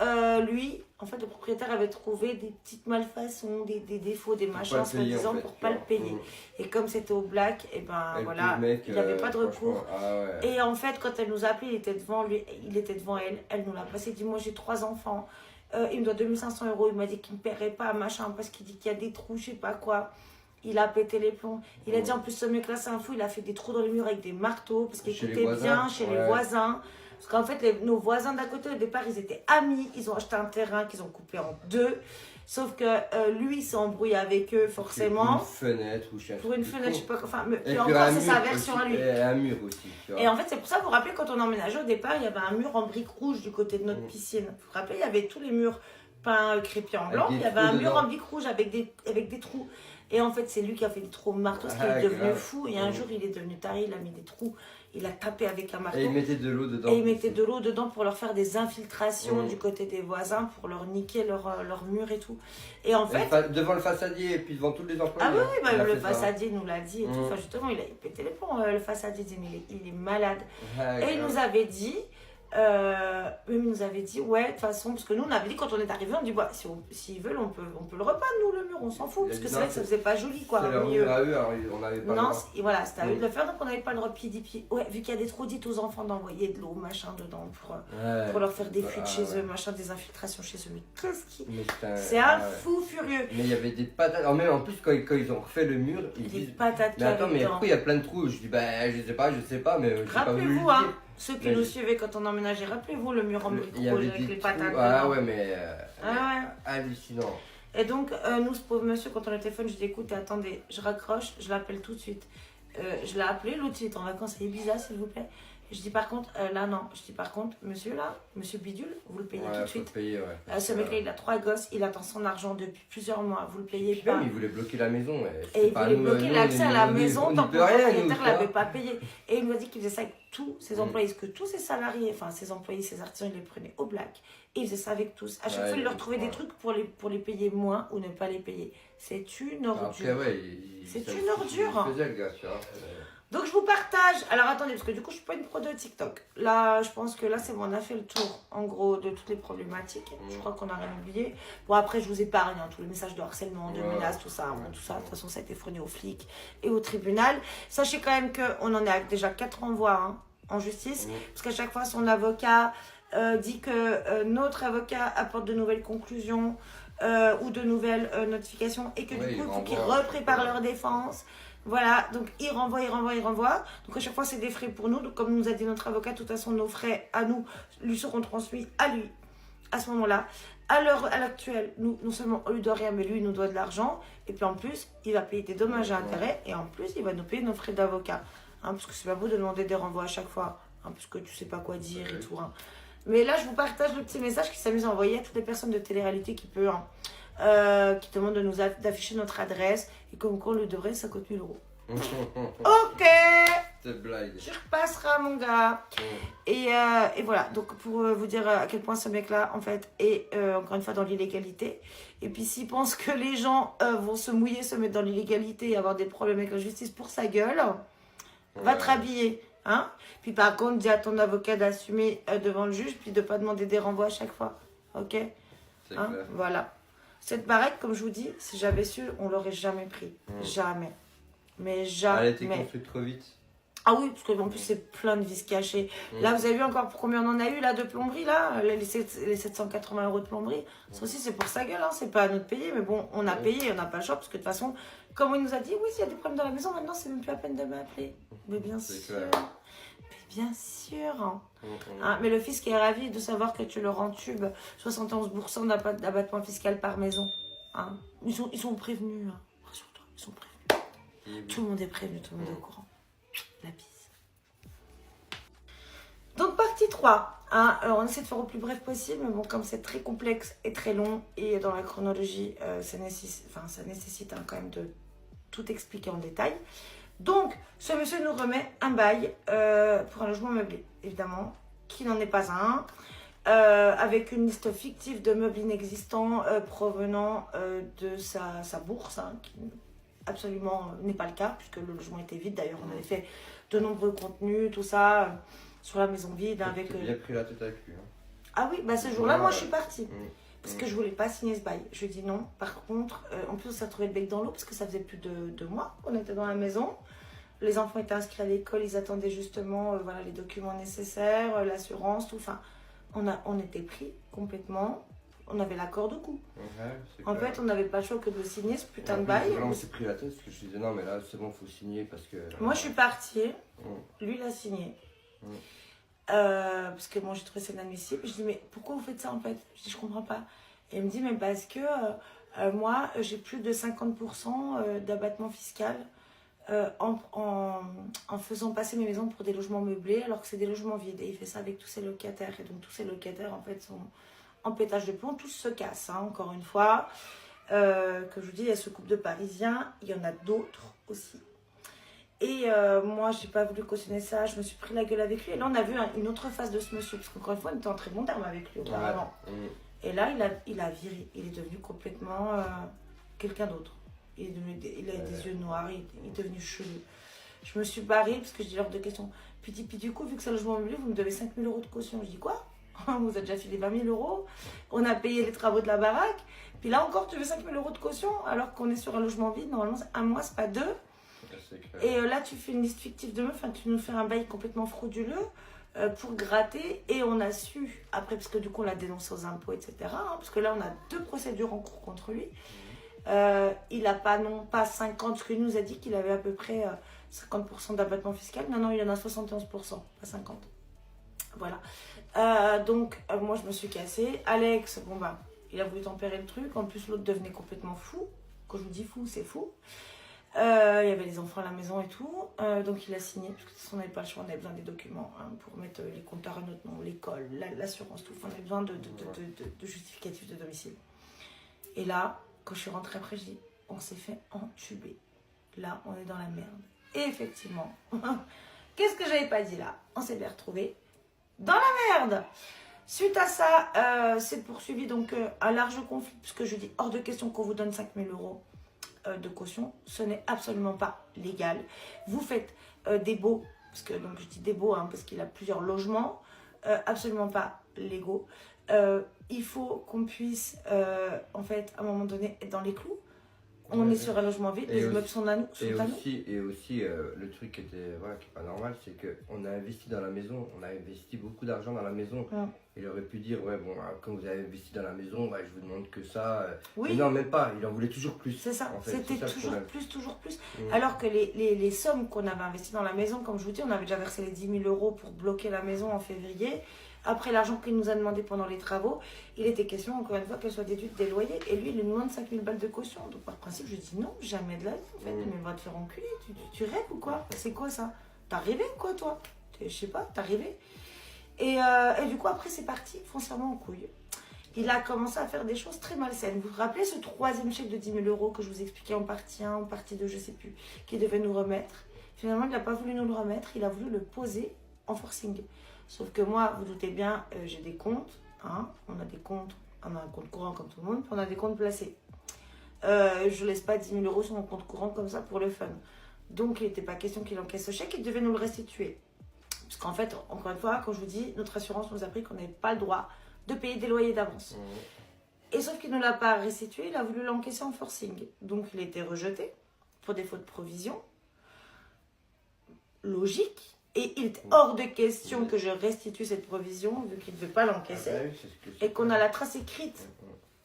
lui, en fait, le propriétaire avait trouvé des petites malfaçons, des défauts, des machins, soi-disant, en fait, pour pas le payer. Et comme c'était au black, et ben voilà, il n'avait pas de recours. Et en fait, quand elle nous a appelé, il était devant elle. Elle nous l'a passé. Il dit, moi j'ai 3 enfants. Il me doit 2500 euros. Il m'a dit qu'il ne me paierait pas, machin, parce qu'il dit qu'il y a des trous, je sais pas quoi. Il a pété les plombs. Il a dit en plus, ce mec-là, c'est un fou. Il a fait des trous dans les murs avec des marteaux parce qu'il écoutait bien chez les voisins. Parce qu'en fait, nos voisins d'à côté, au départ, ils étaient amis. Ils ont acheté un terrain qu'ils ont coupé en 2. Sauf que lui, il s'est embrouillé avec eux, forcément. Pour une fenêtre ou je pour une fenêtre, je sais pas. Enfin, puis encore, c'est sa version à lui. Et un mur aussi. Et en fait, c'est pour ça, vous vous rappelez, quand on emménageait au départ, il y avait un mur en briques rouges du côté de notre piscine. Vous vous rappelez, il y avait tous les murs peints crépus en blanc. Il y avait un mur en briques rouges avec des trous. Et en fait, c'est lui qui a fait des trous au marteau, parce qu'il est devenu fou. Et un jour, il est devenu taré, il a mis des trous, il a tapé avec un marteau. Et il mettait de l'eau dedans. Et il mettait de l'eau dedans pour leur faire des infiltrations du côté des voisins, pour leur niquer leur mur et tout. Et en fait. Devant le façadier et puis devant tous les employés. Ah oui, le façadier nous l'a dit et tout. Enfin, justement, il pété les plombs, le façadier, il est malade. Et il nous avait dit. Il nous avait dit ouais de toute façon parce que nous on avait dit quand on est arrivé on dit bah s'ils veulent on peut le repeindre nous le mur on s'en fout parce que c'est vrai que ça faisait pas joli quoi c'est leur mur à eux alors on avait pas non voilà c'était à eux de le faire donc on n'avait pas le droit puis ouais vu qu'il y a des trous dites aux enfants d'envoyer de l'eau machin dedans pour leur faire des fuites chez eux machin des infiltrations chez eux mais qu'est-ce qui c'est un fou furieux mais il y avait des patates alors même en plus quand ils ont refait le mur ils disent patates mais attends mais pourquoi il y a plein de trous je dis bah je sais pas mais rappelez-vous hein ceux qui nous suivaient quand on emménageait, rappelez-vous le mur en briques rouges avec les patates. Ah ouais, mais hallucinant. Et donc, nous, ce pauvre monsieur, quand on a le téléphone, je dis écoute, attendez, je raccroche, je l'appelle tout de suite. Je l'ai appelé, l'autre il est en vacances à Ibiza, s'il vous plaît. Je dis par contre, là non, je dis par contre, monsieur Bidule, vous le payez tout de suite. Payer, ce mec-là, il a 3 gosses, il attend son argent depuis plusieurs mois, vous le payez pas. Même, il voulait bloquer la maison. Et il voulait bloquer l'accès à la maison tant que le propriétaire ne l'avait pas payé. Et il nous a dit qu'il faisait ça avec tous ses employés, parce que tous ses salariés, enfin ses employés, ses artisans, il les prenait au black. Et il faisait ça avec tous. À chaque fois, il leur trouvait des trucs pour les payer moins ou ne pas les payer. C'est une ordure. C'est une ordure. Donc je vous partage, alors attendez, parce que du coup je suis pas une pro de TikTok. Là, je pense que là c'est bon, on a fait le tour en gros de toutes les problématiques. Je crois qu'on n'a rien oublié. Bon après je vous épargne hein, tous les messages de harcèlement, de menaces, tout ça. Bon, tout ça, de toute façon ça a été fourni aux flics et au tribunal. Sachez quand même qu'on en est à déjà 4 renvois hein, en justice. Parce qu'à chaque fois son avocat dit que notre avocat apporte de nouvelles conclusions ou de nouvelles notifications. Et que du coup il faut qu'ils reprépare leur défense. Voilà, donc il renvoie. Donc à chaque fois, c'est des frais pour nous. Donc comme nous a dit notre avocat, de toute façon, nos frais à nous lui seront transmis à lui à ce moment-là. À l'actuelle, nous, non seulement on lui doit rien, mais lui, il nous doit de l'argent. Et puis en plus, il va payer des dommages et intérêts. Et en plus, il va nous payer nos frais d'avocat. Hein, parce que c'est pas beau de demander des renvois à chaque fois. Hein, parce que tu sais pas quoi dire et tout. Hein. Mais là, je vous partage le petit message qui s'amuse à envoyer à toutes les personnes de télé-réalité qui peuvent... qui demande de nous d'afficher notre adresse et comme quoi on lui devrait 50 000 euros. Ok. Cette blague. Tu repasseras, mon gars. Et voilà, donc pour vous dire à quel point ce mec-là, en fait, est encore une fois dans l'illégalité. Et puis s'il pense que les gens vont se mouiller, se mettre dans l'illégalité et avoir des problèmes avec la justice pour sa gueule, va te rhabiller. Hein? Puis par contre, dis à ton avocat d'assumer devant le juge, puis de ne pas demander des renvois à chaque fois. Ok? C'est Hein? clair. Voilà. Cette baraque, comme je vous dis, si j'avais su, on l'aurait jamais pris. Jamais. Mais jamais. Elle a été construite trop vite. Ah oui, parce qu'en plus, c'est plein de vis cachées. Là, vous avez vu encore pour combien on en a eu là de plomberie, là les 780 € de plomberie. Ça aussi, c'est pour sa gueule, hein. C'est pas à nous de payer. Mais bon, on a payé, on n'a pas le choix. Parce que de toute façon, comme il nous a dit, oui, s'il y a des problèmes dans la maison, maintenant, c'est même plus la peine de m'appeler. Mais bien C'est sûr. clair. Mais bien sûr. Hein, mais le fisc est ravi de savoir que tu leur entubes 71% d'abattement fiscal par maison. Hein. Ils sont prévenus. Hein. Rassure-toi, ils sont prévenus. Tout le monde est prévenu, tout le monde est au courant. La bise. Donc partie 3. Hein, on essaie de faire au plus bref possible, mais bon, comme c'est très complexe et très long, et dans la chronologie, ça nécessite hein, quand même de tout expliquer en détail. Donc, ce monsieur nous remet un bail pour un logement meublé, évidemment, qui n'en est pas un, avec une liste fictive de meubles inexistants provenant de sa bourse, hein, qui absolument n'est pas le cas, puisque le logement était vide. D'ailleurs, on avait fait de nombreux contenus, tout ça, sur la maison vide. Avec, J'ai bien pris la tête avec lui. Hein. Ah oui, bah ce jour-là, moi, je suis partie. Parce Mm. que je voulais pas signer ce bail. Je lui ai dit non. Par contre, en plus, on s'est retrouvé le bec dans l'eau, parce que ça faisait plus de 2 mois qu'on était dans la maison. Les enfants étaient inscrits à l'école, ils attendaient justement voilà, les documents nécessaires, l'assurance, tout. Enfin, on était pris complètement. On avait l'accord de coup. Ouais, En fait, on n'avait pas le choix que de signer ce putain de bail. Vraiment, on s'est pris la tête parce que je disais non, mais là, c'est bon, faut signer parce que. Moi, je suis partie. Lui, il a signé. Parce que moi, j'ai trouvé ça inadmissible. Je dis, mais pourquoi vous faites ça en fait? Je dis, je comprends pas. Et il me dit, mais parce que moi, j'ai plus de 50% d'abattement fiscal en faisant passer mes maisons pour des logements meublés alors que c'est des logements vides. Et il fait ça avec tous ses locataires. Et donc, tous ces locataires, en fait, sont en pétage de plomb. Tous se cassent, hein, encore une fois. Que je vous dis, il y a ce couple de Parisiens. Il y en a d'autres aussi. Et moi, j'ai pas voulu cautionner ça, je me suis pris la gueule avec lui. Et là, on a vu une autre face de ce monsieur, parce qu'encore une fois, on était en très bon terme avec lui auparavant. Et là, il a viré, il est devenu complètement quelqu'un d'autre. Il a des yeux noirs, il est devenu chelou. Je me suis barrée parce que j'ai l'ordre de question. Puis du coup, vu que c'est un logement meublé, vous me devez 5 000 € de caution. Je dis quoi? On vous a déjà filé 20 000 €. On a payé les travaux de la baraque. Puis là encore, tu veux 5 000 € de caution alors qu'on est sur un logement vide. Normalement, c'est 1 mois, c'est pas 2. Et là, tu fais une liste fictive de meufs, enfin, tu nous fais un bail complètement frauduleux pour gratter. Et on a su, après, parce que du coup, on l'a dénoncé aux impôts, etc. Hein, parce que là, on a 2 procédures en cours contre lui. Il n'a pas, non pas 50, parce qu'il nous a dit qu'il avait à peu près 50% d'abattement fiscal. Non, il en a 71%, pas 50. Voilà. Donc, moi, je me suis cassée. Alex, bon, bah, il a voulu tempérer le truc. En plus, l'autre devenait complètement fou. Quand je vous dis fou, c'est fou. Il y avait les enfants à la maison et tout, donc il a signé, parce que de toute façon on n'avait pas le choix, on avait besoin des documents hein, pour mettre les compteurs à notre nom, l'école, l'assurance, tout, on avait besoin de justificatifs de domicile. Et là, quand je suis rentrée après, je dis, on s'est fait entuber. Là, on est dans la merde. Et effectivement, qu'est-ce que j'avais pas dit là? On s'est bien retrouvés dans la merde. Suite à ça, c'est poursuivi donc un large conflit, puisque je dis hors de question qu'on vous donne 5 000 € de caution, ce n'est absolument pas légal. Vous faites des baux, parce que donc je dis des baux hein, parce qu'il a plusieurs logements, absolument pas légaux. Il faut qu'on puisse en fait à un moment donné être dans les clous. On est sur un logement vide, les immeubles sont à nous. Et aussi le truc qui était voilà, qui est pas normal, c'est qu'on a investi dans la maison, on a investi beaucoup d'argent dans la maison. Il aurait pu dire, ouais, bon, comme vous avez investi dans la maison, ouais, je vous demande que ça. Oui. Mais non, même pas, il en voulait toujours plus. C'est ça, en fait. C'était toujours plus. Mmh. Alors que les sommes qu'on avait investies dans la maison, comme je vous dis, on avait déjà versé les 10 000 € pour bloquer la maison en février. Après l'argent qu'il nous a demandé pendant les travaux, il était question, encore une fois, qu'elle soit déduite des loyers. Et lui, il lui demande 5 000 balles de caution. Donc, par principe, je dis non, jamais de la vie, en fait. Mais va te faire enculer. Tu rêves ou quoi? C'est quoi ça? T'as rêvé ou quoi, toi? Je sais pas, t'as rêvé? Et du coup, après, c'est parti foncièrement en couille. Il a commencé à faire des choses très malsaines. Vous vous rappelez ce 3e chèque de 10 000 € que je vous expliquais en partie 1, en partie 2, je sais plus, qu'il devait nous remettre? Finalement, il n'a pas voulu nous le remettre, il a voulu le poser en forcing. Sauf que moi, vous doutez bien, j'ai des comptes. Hein, on a des comptes, on a un compte courant comme tout le monde, puis on a des comptes placés. Je laisse pas 10 000 € sur mon compte courant comme ça pour le fun. Donc, il n'était pas question qu'il encaisse ce chèque, il devait nous le restituer. Parce qu'en fait, encore une fois, quand je vous dis, notre assurance nous a appris qu'on n'avait pas le droit de payer des loyers d'avance. Et sauf qu'il ne l'a pas restitué, il a voulu l'encaisser en forcing. Donc, il a été rejeté pour défaut de provision. Logique. Et il est hors de question que je restitue cette provision, vu qu'il ne devait pas l'encaisser. Et qu'on a la trace écrite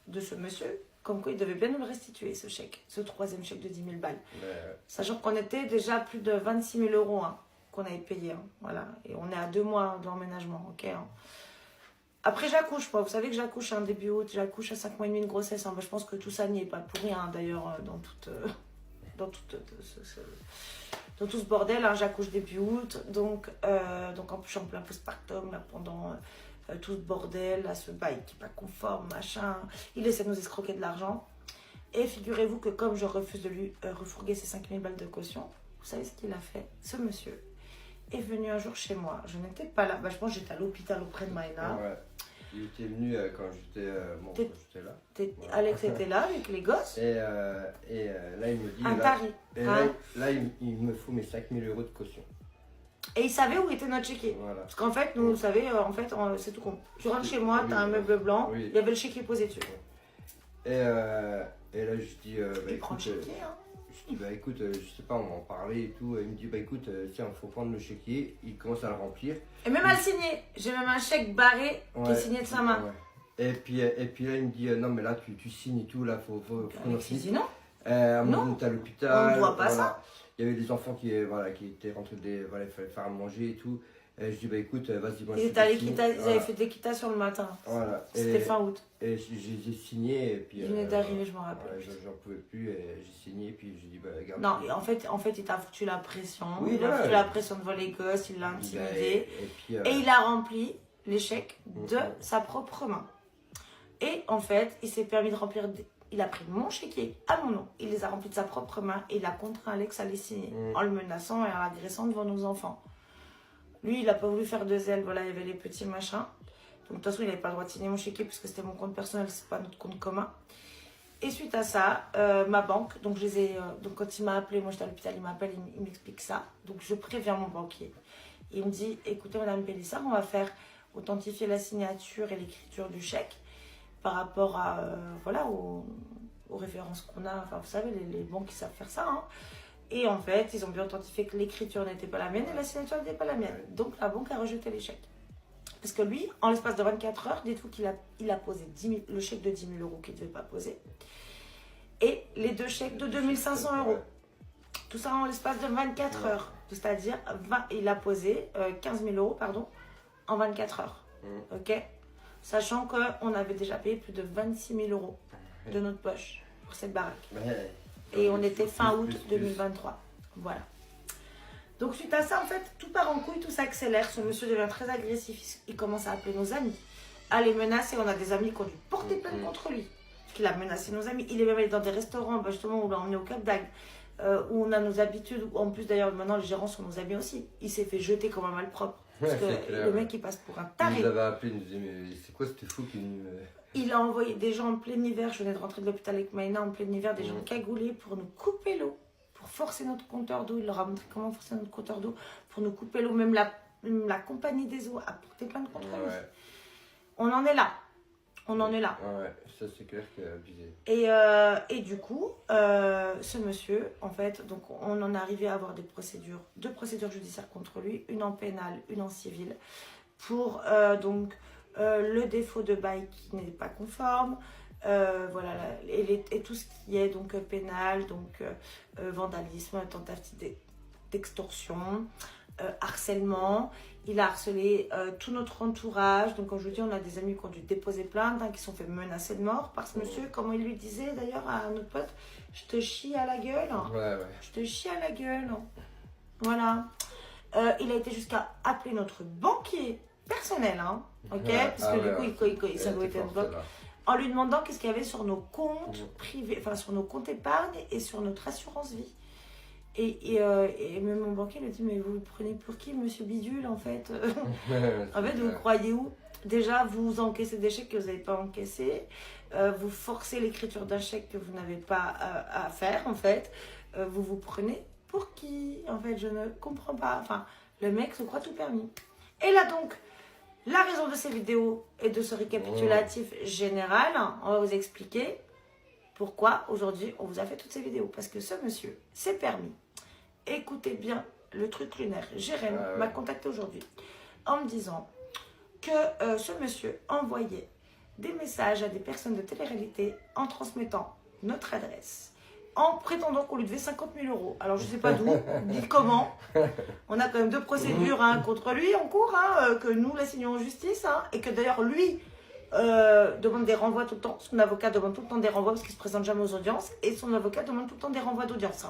de ce monsieur, comme quoi il devait bien nous le restituer, ce chèque, ce 3e chèque de 10 000 balles. Sachant qu'on était déjà à plus de 26 000 € hein, qu'on avait payé. Hein, voilà. Et on est à 2 mois d'emménagement. Okay, hein. Après, j'accouche pas. Vous savez que j'accouche en début août, j'accouche à 5 mois et demi de grossesse. Hein. Ben, je pense que tout ça n'y est pas pour rien, d'ailleurs, dans tout ce bordel. Hein. J'accouche début août. Donc en plus, je suis en plein postpartum là, pendant tout ce bordel, là, ce bail qui n'est pas conforme, machin. Il essaie de nous escroquer de l'argent. Et figurez-vous que comme je refuse de lui refourguer ses 5 000 balles de caution, vous savez ce qu'il a fait? Ce monsieur est venu un jour chez moi. Je n'étais pas là. Bah, je pense que j'étais à l'hôpital auprès de Maïna. Ouais. Il était venu quand j'étais là. Alex était là avec les gosses. Et là, il me dit... Un tarif. Là, il me faut mes 5 000 € de caution. Et il savait où était notre chéquier. Voilà. Parce qu'en fait, nous, vous savez, c'est tout con. Tu rentres chez moi, t'as un meuble blanc, il y avait le chéquier posé dessus. Et là, je dis... il prend le chéquier, hein. Je dis, bah écoute, je sais pas, on va en parler et tout. Il me dit, bah écoute, tiens, il faut prendre le chéquier. Il commence à le remplir. Et même à le signer. J'ai même un chèque barré qui est signé de sa main. Ouais. Et puis là, il me dit, non, mais là, tu signes et tout, là, faut qu'on signe. Non. À un moment, t'es à l'hôpital. On ne voit pas ça. Il y avait des enfants qui étaient rentrés, il fallait faire à manger et tout. Et je dis, bah écoute, vas-y, moi ils avaient fait de l'équitation le matin. Voilà. C'était fin août. Et j'ai signé. Et puis, il venait d'arriver, je m'en rappelle. J'en pouvais plus. Et j'ai signé. Et puis j'ai dit, bah regarde. Non, en fait, il t'a foutu la pression. Il a foutu la pression devant les gosses, il l'a intimidé. Et il a rempli les chèques de sa propre main. Et en fait, il s'est permis de remplir. Il a pris mon chéquier à mon nom. Il les a remplis de sa propre main. Et il a contraint Alex à les signer. En le menaçant et en l'agressant devant nos enfants. Lui, il n'a pas voulu faire de zèle. Voilà, il y avait les petits machins. Donc, de toute façon, il n'avait pas le droit de signer mon chéquier puisque c'était mon compte personnel, c'est pas notre compte commun. Et suite à ça, ma banque, donc quand il m'a appelé, moi j'étais à l'hôpital, il m'appelle, il m'explique ça. Donc, je préviens mon banquier. Il me dit, écoutez, Madame Pélissard, on va faire authentifier la signature et l'écriture du chèque par rapport à, aux références qu'on a. Enfin, vous savez, les banques qui savent faire ça, hein. Et en fait, ils ont bien authentifié que l'écriture n'était pas la mienne et la signature n'était pas la mienne. Donc, la banque a rejeté les chèques. Parce que lui, en l'espace de 24 heures, dites-vous qu'il a posé le chèque de 10 000 € qu'il ne devait pas poser. Et les 2 chèques de 2 500 €. Tout ça en l'espace de 24 heures. C'est-à-dire, il a posé 15 000 € en 24 heures. Ok, sachant qu'on avait déjà payé plus de 26 000 € de notre poche pour cette baraque. Et on était fin août 2023. Voilà. Donc suite à ça, en fait, tout part en couille, tout s'accélère. Ce monsieur devient très agressif. Il commence à appeler nos amis, à les menacer. On a des amis qui ont dû porter plainte contre lui. Qu'il a menacé nos amis. Il est même allé dans des restaurants, justement, où on l'a emmené au Cap d'Agde, où on a nos habitudes. En plus, d'ailleurs, maintenant, les gérants sont nos amis aussi. Il s'est fait jeter comme un malpropre. Parce que le mec, il passe pour un taré. Il nous avait appelé, il nous disait, mais c'est quoi, c'était fou qu'il nous... Il a envoyé des gens en plein hiver. Je venais de rentrer de l'hôpital avec Maïna en plein hiver, des gens cagoulés pour nous couper l'eau, pour forcer notre compteur d'eau. Il leur a montré comment forcer notre compteur d'eau, pour nous couper l'eau. Même la compagnie des eaux a porté plainte contre lui. On en est là. On en est là. Ouais, ça c'est clair qu'il a abusé. Et du coup, ce monsieur, en fait, donc on en est arrivé à avoir deux procédures judiciaires contre lui, une en pénal, une en civil, pour le défaut de bail qui n'est pas conforme, voilà, et tout ce qui est donc pénal, donc vandalisme, tentative d'extorsion, harcèlement. Il a harcelé tout notre entourage. Donc, comme je vous dis, on a des amis qui ont dû déposer plainte, qui sont fait menacer de mort par ce monsieur. Comment il lui disait d'ailleurs à notre pote, je te chie à la gueule. Ouais. Je te chie à la gueule. Voilà. Il a été jusqu'à appeler notre banquier personnel, hein, ok, parce que du coup, ça doit être un bloc, en lui demandant qu'est-ce qu'il y avait sur nos comptes privés, enfin sur nos comptes épargne et sur notre assurance vie. Et même mon banquier me dit, mais vous le prenez pour qui, monsieur Bidule, en fait? En fait, vous croyez où? Déjà, vous encaissez des chèques que vous n'avez pas encaissés. Vous forcez l'écriture d'un chèque que vous n'avez pas à faire, en fait. Vous vous prenez pour qui? En fait, je ne comprends pas. Enfin, le mec se croit tout permis. Et là, donc, la raison de ces vidéos et de ce récapitulatif général, on va vous expliquer pourquoi aujourd'hui on vous a fait toutes ces vidéos. Parce que ce monsieur s'est permis. Écoutez bien le truc lunaire. Jérém m'a contacté aujourd'hui en me disant que ce monsieur envoyait des messages à des personnes de télé-réalité en transmettant notre adresse, en prétendant qu'on lui devait 50 000 euros. Alors, je ne sais pas d'où, ni comment. On a quand même 2 procédures contre lui en cours, que nous la signons en justice, et que d'ailleurs, lui demande des renvois tout le temps. Son avocat demande tout le temps des renvois parce qu'il ne se présente jamais aux audiences. Et son avocat demande tout le temps des renvois d'audience.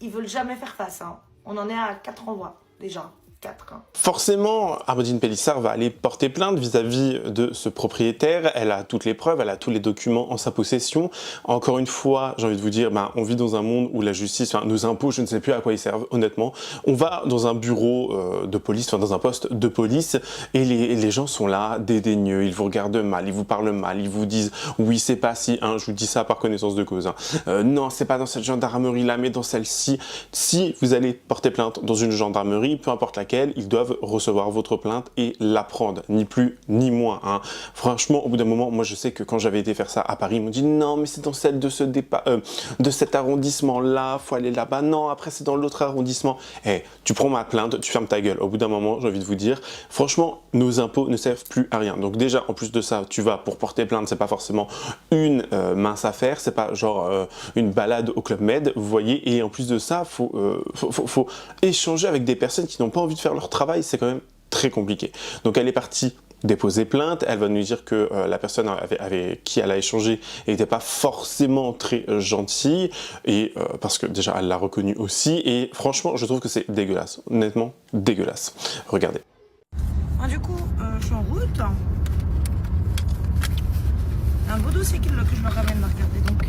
Ils ne veulent jamais faire face. On en est à 4 renvois, déjà. 4. Forcément, Amandine Pélissard va aller porter plainte vis-à-vis de ce propriétaire. Elle a toutes les preuves, elle a tous les documents en sa possession. Encore une fois, j'ai envie de vous dire, on vit dans un monde où la justice, nos impôts, je ne sais plus à quoi ils servent, honnêtement. On va dans un bureau de police, dans un poste de police, et les gens sont là, dédaigneux, ils vous regardent mal, ils vous parlent mal, ils vous disent, oui, c'est pas si, je vous dis ça par connaissance de cause, non, c'est pas dans cette gendarmerie-là, mais dans celle-ci. Si vous allez porter plainte dans une gendarmerie, peu importe laquelle, ils doivent recevoir votre plainte et la prendre, ni plus ni moins. Franchement, au bout d'un moment, moi je sais que quand j'avais été faire ça à Paris, ils m'ont dit non, mais c'est dans celle de de cet arrondissement-là, faut aller là-bas. Non, après c'est dans l'autre arrondissement. Tu prends ma plainte, tu fermes ta gueule. Au bout d'un moment, j'ai envie de vous dire, franchement, nos impôts ne servent plus à rien. Donc déjà, en plus de ça, tu vas pour porter plainte, c'est pas forcément une mince affaire, c'est pas genre une balade au Club Med, vous voyez. Et en plus de ça, faut échanger avec des personnes qui n'ont pas envie de faire leur travail, c'est quand même très compliqué. Donc elle est partie déposer plainte, elle va nous dire que la personne avec qui elle a échangé n'était pas forcément très gentille, et parce que déjà elle l'a reconnu aussi, et franchement je trouve que c'est dégueulasse, honnêtement dégueulasse. Regardez. Du coup, je suis en route. Il y a un beau dossier que je me ramène à regarder donc.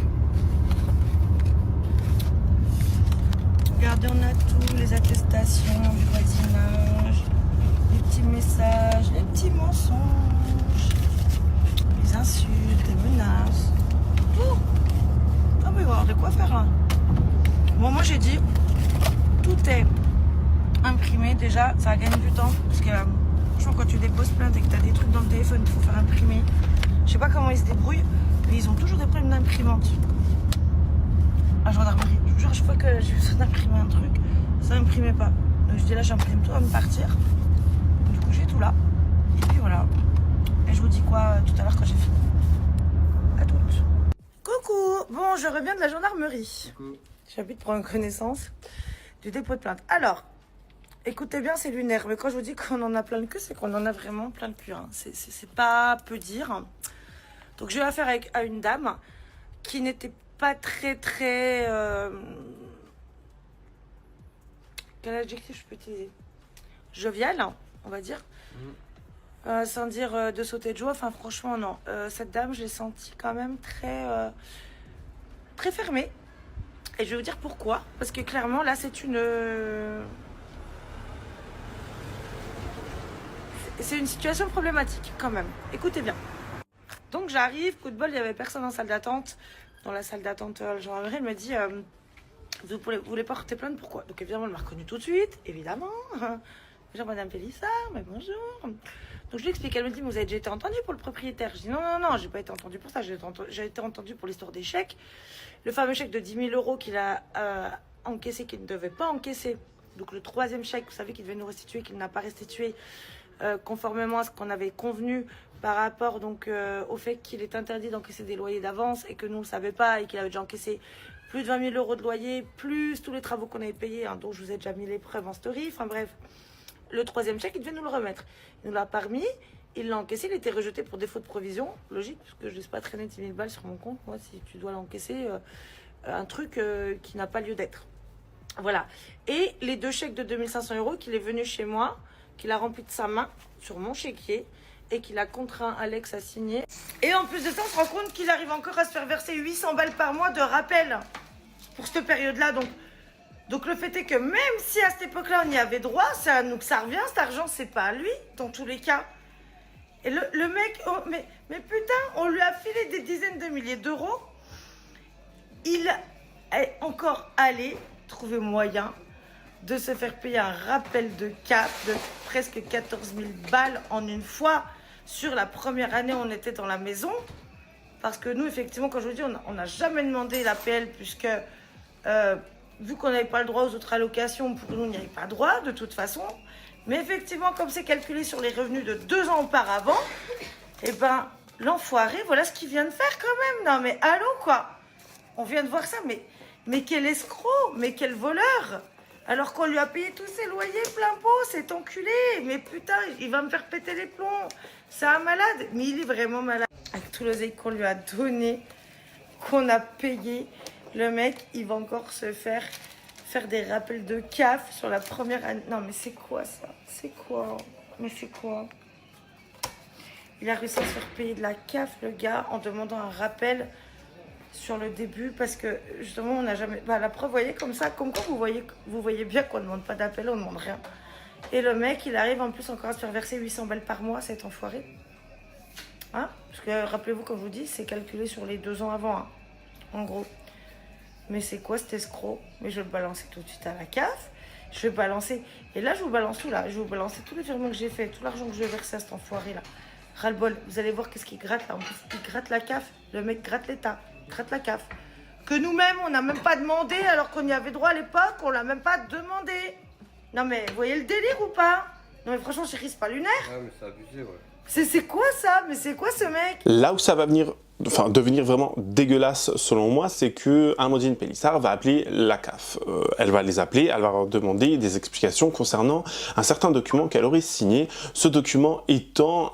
Regardez, on a tous les attestations du voisinage, les petits messages, les petits mensonges, les insultes, les menaces, tout. Ah mais voilà, de quoi faire là. Bon, moi j'ai dit, tout est imprimé déjà, ça gagne du temps, parce que franchement quand tu déposes plainte et que tu as des trucs dans le téléphone, il faut faire imprimer. Je sais pas comment ils se débrouillent, mais ils ont toujours des problèmes d'imprimante. À gendarmerie, je vous jure, chaque fois que j'ai besoin d'imprimer un truc, ça n'imprimait pas. Donc je dis là, j'imprime tout avant de partir. Du coup, j'ai tout là. Et puis voilà. Et je vous dis quoi tout à l'heure quand j'ai fini. À toutes. Coucou. Bon, je reviens de la gendarmerie. Coucou. J'habite pour prendre connaissance du dépôt de plainte. Alors, écoutez bien, c'est lunaire. Mais quand je vous dis qu'on en a plein le cul, c'est qu'on en a vraiment plein le cul. C'est pas peu dire. Donc j'ai eu affaire à une dame qui n'était pas très quel adjectif je peux utiliser, jovial, on va dire, sans dire de sauter de joie. Enfin franchement non, cette dame je l'ai sentie quand même très fermée, et je vais vous dire pourquoi. Parce que clairement là c'est une situation problématique quand même. Écoutez bien. Donc j'arrive, coup de bol, il n'y avait personne en salle d'attente. Dans la salle d'attente, le gendarmerie, elle me dit vous voulez porter plainte, pourquoi? Donc évidemment, elle m'a reconnue tout de suite, évidemment. Bonjour Madame Pélissard, mais bonjour. Donc je lui explique, elle me dit mais vous avez déjà été entendue pour le propriétaire? Je dis non, j'ai pas été entendue pour ça, j'ai été entendue pour l'histoire des chèques. Le fameux chèque de 10 000 euros qu'il a encaissé, qu'il ne devait pas encaisser. Donc le 3e chèque, vous savez, qu'il devait nous restituer, qu'il n'a pas restitué, conformément à ce qu'on avait convenu par rapport donc au fait qu'il est interdit d'encaisser des loyers d'avance, et que nous ne le savions pas, et qu'il avait déjà encaissé plus de 20 000 euros de loyer, plus tous les travaux qu'on avait payés, dont je vous ai déjà mis les preuves en story. Enfin bref, le 3e chèque, il devait nous le remettre. Il nous l'a pas remis, il l'a encaissé, il était rejeté pour défaut de provision. Logique, parce que je ne laisse pas traîner 10 000 balles sur mon compte. Moi, si tu dois l'encaisser, un truc qui n'a pas lieu d'être. Voilà. Et les 2 chèques de 2 500 euros qu'il est venu chez moi, qu'il a rempli de sa main sur mon chéquier, et qu'il a contraint Alex à signer. Et en plus de ça, on se rend compte qu'il arrive encore à se faire verser 800 balles par mois de rappel pour cette période-là. Donc, Donc le fait est que même si à cette époque-là on y avait droit, c'est à nous que ça revient, cet argent c'est pas à lui dans tous les cas. Et le mec, oh, mais putain, on lui a filé des dizaines de milliers d'euros. Il est encore allé trouver moyen de se faire payer un rappel de CAF de presque 14 000 balles en une fois. Sur la première année, on était dans la maison. Parce que nous, effectivement, quand je vous dis, on n'a jamais demandé l'APL puisque, vu qu'on n'avait pas le droit aux autres allocations, pour nous, on n'y avait pas droit de toute façon. Mais effectivement, comme c'est calculé sur les revenus de 2 ans auparavant, eh ben, l'enfoiré, voilà ce qu'il vient de faire quand même. Non, mais allô, quoi. On vient de voir ça, mais quel escroc, mais quel voleur. Alors qu'on lui a payé tous ses loyers plein pot, cet enculé. Mais putain, il va me faire péter les plombs. C'est un malade, mais il est vraiment malade. Avec tout l'oseille qu'on lui a donné, qu'on a payé, le mec, il va encore se faire des rappels de CAF sur la première année. Non, mais c'est quoi ça? C'est quoi? Mais c'est quoi? Il a réussi à se faire payer de la CAF, le gars, en demandant un rappel sur le début, parce que justement, on n'a jamais... Bah, la preuve, vous voyez, comme ça, comme quoi vous voyez bien qu'on ne demande pas d'appel, on ne demande rien. Et le mec, il arrive en plus encore à se faire verser 800 balles par mois, cet enfoiré. Hein? Parce que, rappelez-vous, comme je vous dis, c'est calculé sur les 2 ans avant, hein, en gros. Mais c'est quoi cet escroc? Mais je vais le balancer tout de suite à la CAF. Je vais balancer... Et là, je vous balance tout, là. Je vais vous balancer tous les virements que j'ai fait, tout l'argent que je vais verser à cet enfoiré, là. Ras-le-bol. Vous allez voir qu'est-ce qu'il gratte, là. En plus, il gratte la CAF. Le mec gratte l'État. Gratte la CAF. Que nous-mêmes, on n'a même pas demandé, alors qu'on y avait droit à l'époque, on l'a même pas demandé. Non, mais vous voyez le délire ou pas? Non, mais franchement, chérie, c'est pas lunaire. Ah, mais c'est abusé, ouais. C'est quoi ça? Mais c'est quoi ce mec? Là où ça va devenir vraiment dégueulasse selon moi, c'est que Amandine Pélissard va appeler la CAF. Elle va les appeler, elle va leur demander des explications concernant un certain document qu'elle aurait signé. Ce document étant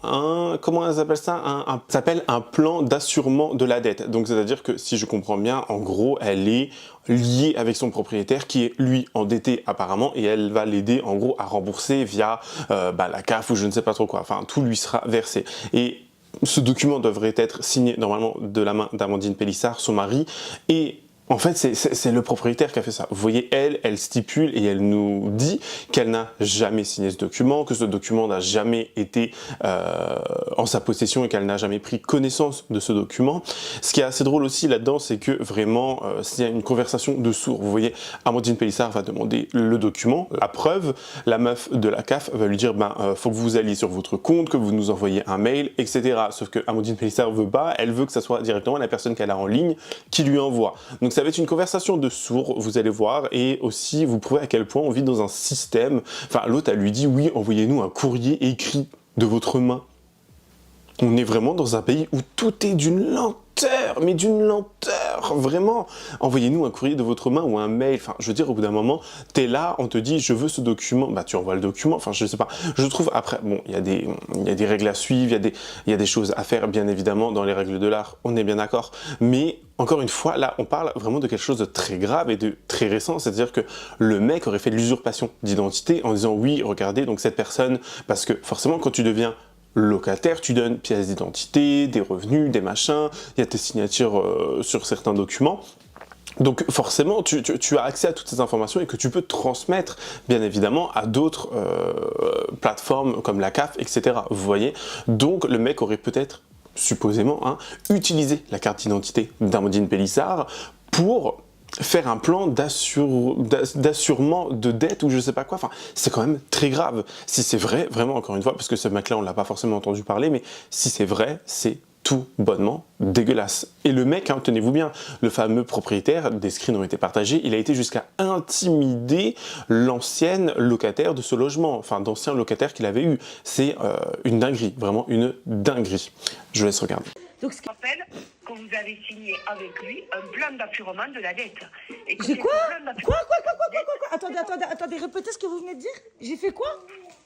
comment elle appelle ça? Ça s'appelle un plan d'assurement de la dette. Donc c'est-à-dire que si je comprends bien, en gros, elle est liée avec son propriétaire qui est lui endetté apparemment et elle va l'aider en gros à rembourser via la CAF ou je ne sais pas trop quoi. Enfin, tout lui sera versé. Et ce document devrait être signé normalement de la main d'Amandine Pélissard, son mari, et en fait c'est le propriétaire qui a fait ça. Vous voyez, elle stipule et elle nous dit qu'elle n'a jamais signé ce document, que ce document n'a jamais été en sa possession et qu'elle n'a jamais pris connaissance de ce document. Ce qui est assez drôle aussi là-dedans, c'est que vraiment, s'il y a une conversation de sourds, vous voyez, Amandine Pélissard va demander le document, la preuve, la meuf de la CAF va lui dire, faut que vous alliez sur votre compte, que vous nous envoyez un mail, etc. Sauf que Amandine Pélissard veut pas, elle veut que ça soit directement la personne qu'elle a en ligne qui lui envoie. Donc ça va être une conversation de sourds, vous allez voir, et aussi vous prouvez à quel point on vit dans un système. Enfin, l'autre, elle lui dit, oui, envoyez-nous un courrier écrit de votre main. On est vraiment dans un pays où tout est d'une lenteur, mais d'une lenteur, vraiment. Envoyez-nous un courrier de votre main ou un mail. Enfin, je veux dire, au bout d'un moment, t'es là, on te dit, je veux ce document. Bah, tu envoies le document. Enfin, je sais pas. Je trouve, après, bon, il y a des règles à suivre, il y a des choses à faire, bien évidemment, dans les règles de l'art. On est bien d'accord. Mais, encore une fois, là, on parle vraiment de quelque chose de très grave et de très récent. C'est-à-dire que le mec aurait fait de l'usurpation d'identité en disant, oui, regardez, donc cette personne, parce que forcément, quand tu deviens locataire, tu donnes pièces d'identité, des revenus, des machins, il y a tes signatures sur certains documents. Donc forcément, tu as accès à toutes ces informations et que tu peux transmettre, bien évidemment, à d'autres plateformes comme la CAF, etc. Vous voyez? Donc le mec aurait peut-être, supposément, utilisé la carte d'identité d'Amandine Pélissard pour faire un plan d'assurement de dette ou je sais pas quoi. Enfin, c'est quand même très grave. Si c'est vrai, vraiment, encore une fois, parce que ce mec-là, on l'a pas forcément entendu parler, mais si c'est vrai, c'est tout bonnement dégueulasse. Et le mec, tenez-vous bien, le fameux propriétaire, des screens ont été partagés, il a été jusqu'à intimider l'ancienne locataire de ce logement, enfin d'anciens locataires qu'il avait eu. C'est une dinguerie, vraiment une dinguerie. Je laisse regarder. Donc, ce qui rappelle que vous avez signé avec lui un plan d'apurement de la dette. J'ai quoi? Quoi? Attendez, répétez ce que vous venez de dire. J'ai fait quoi?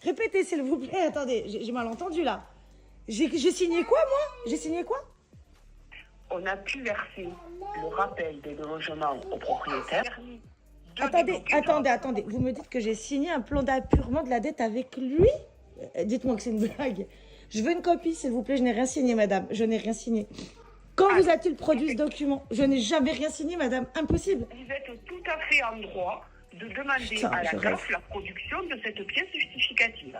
Répétez, s'il vous plaît. Attendez, j'ai mal entendu là. J'ai signé quoi, moi? J'ai signé quoi? On a pu verser le rappel des logements au propriétaire. Attendez. Vous me dites que j'ai signé un plan d'appurement de la dette avec lui? Dites-moi que c'est une blague. Je veux une copie, s'il vous plaît. Je n'ai rien signé, madame. Je n'ai rien signé. Quand vous a-t-il produit ce document? Je n'ai jamais rien signé, madame. Impossible. Vous êtes tout à fait en droit de demander Putain, à la je CAF rêve. la production de cette pièce justificative.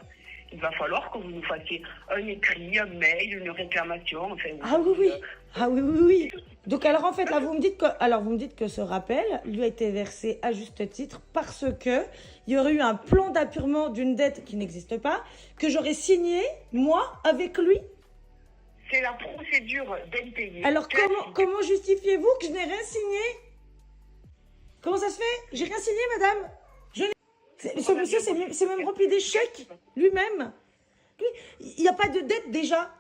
Il va falloir que vous nous fassiez un écrit, un mail, une réclamation. Enfin, Ah oui, oui. Ah oui, oui, oui. Donc alors en fait, là, vous me dites que ce rappel lui a été versé à juste titre parce que il y aurait eu un plan d'appurement d'une dette qui n'existe pas, que j'aurais signé, moi, avec lui. C'est la procédure d'impayé. Alors comment justifiez-vous que je n'ai rien signé? Comment ça se fait? J'ai rien signé, madame. Ce monsieur c'est même rempli des chèques lui-même. Il n'y a pas de dette déjà.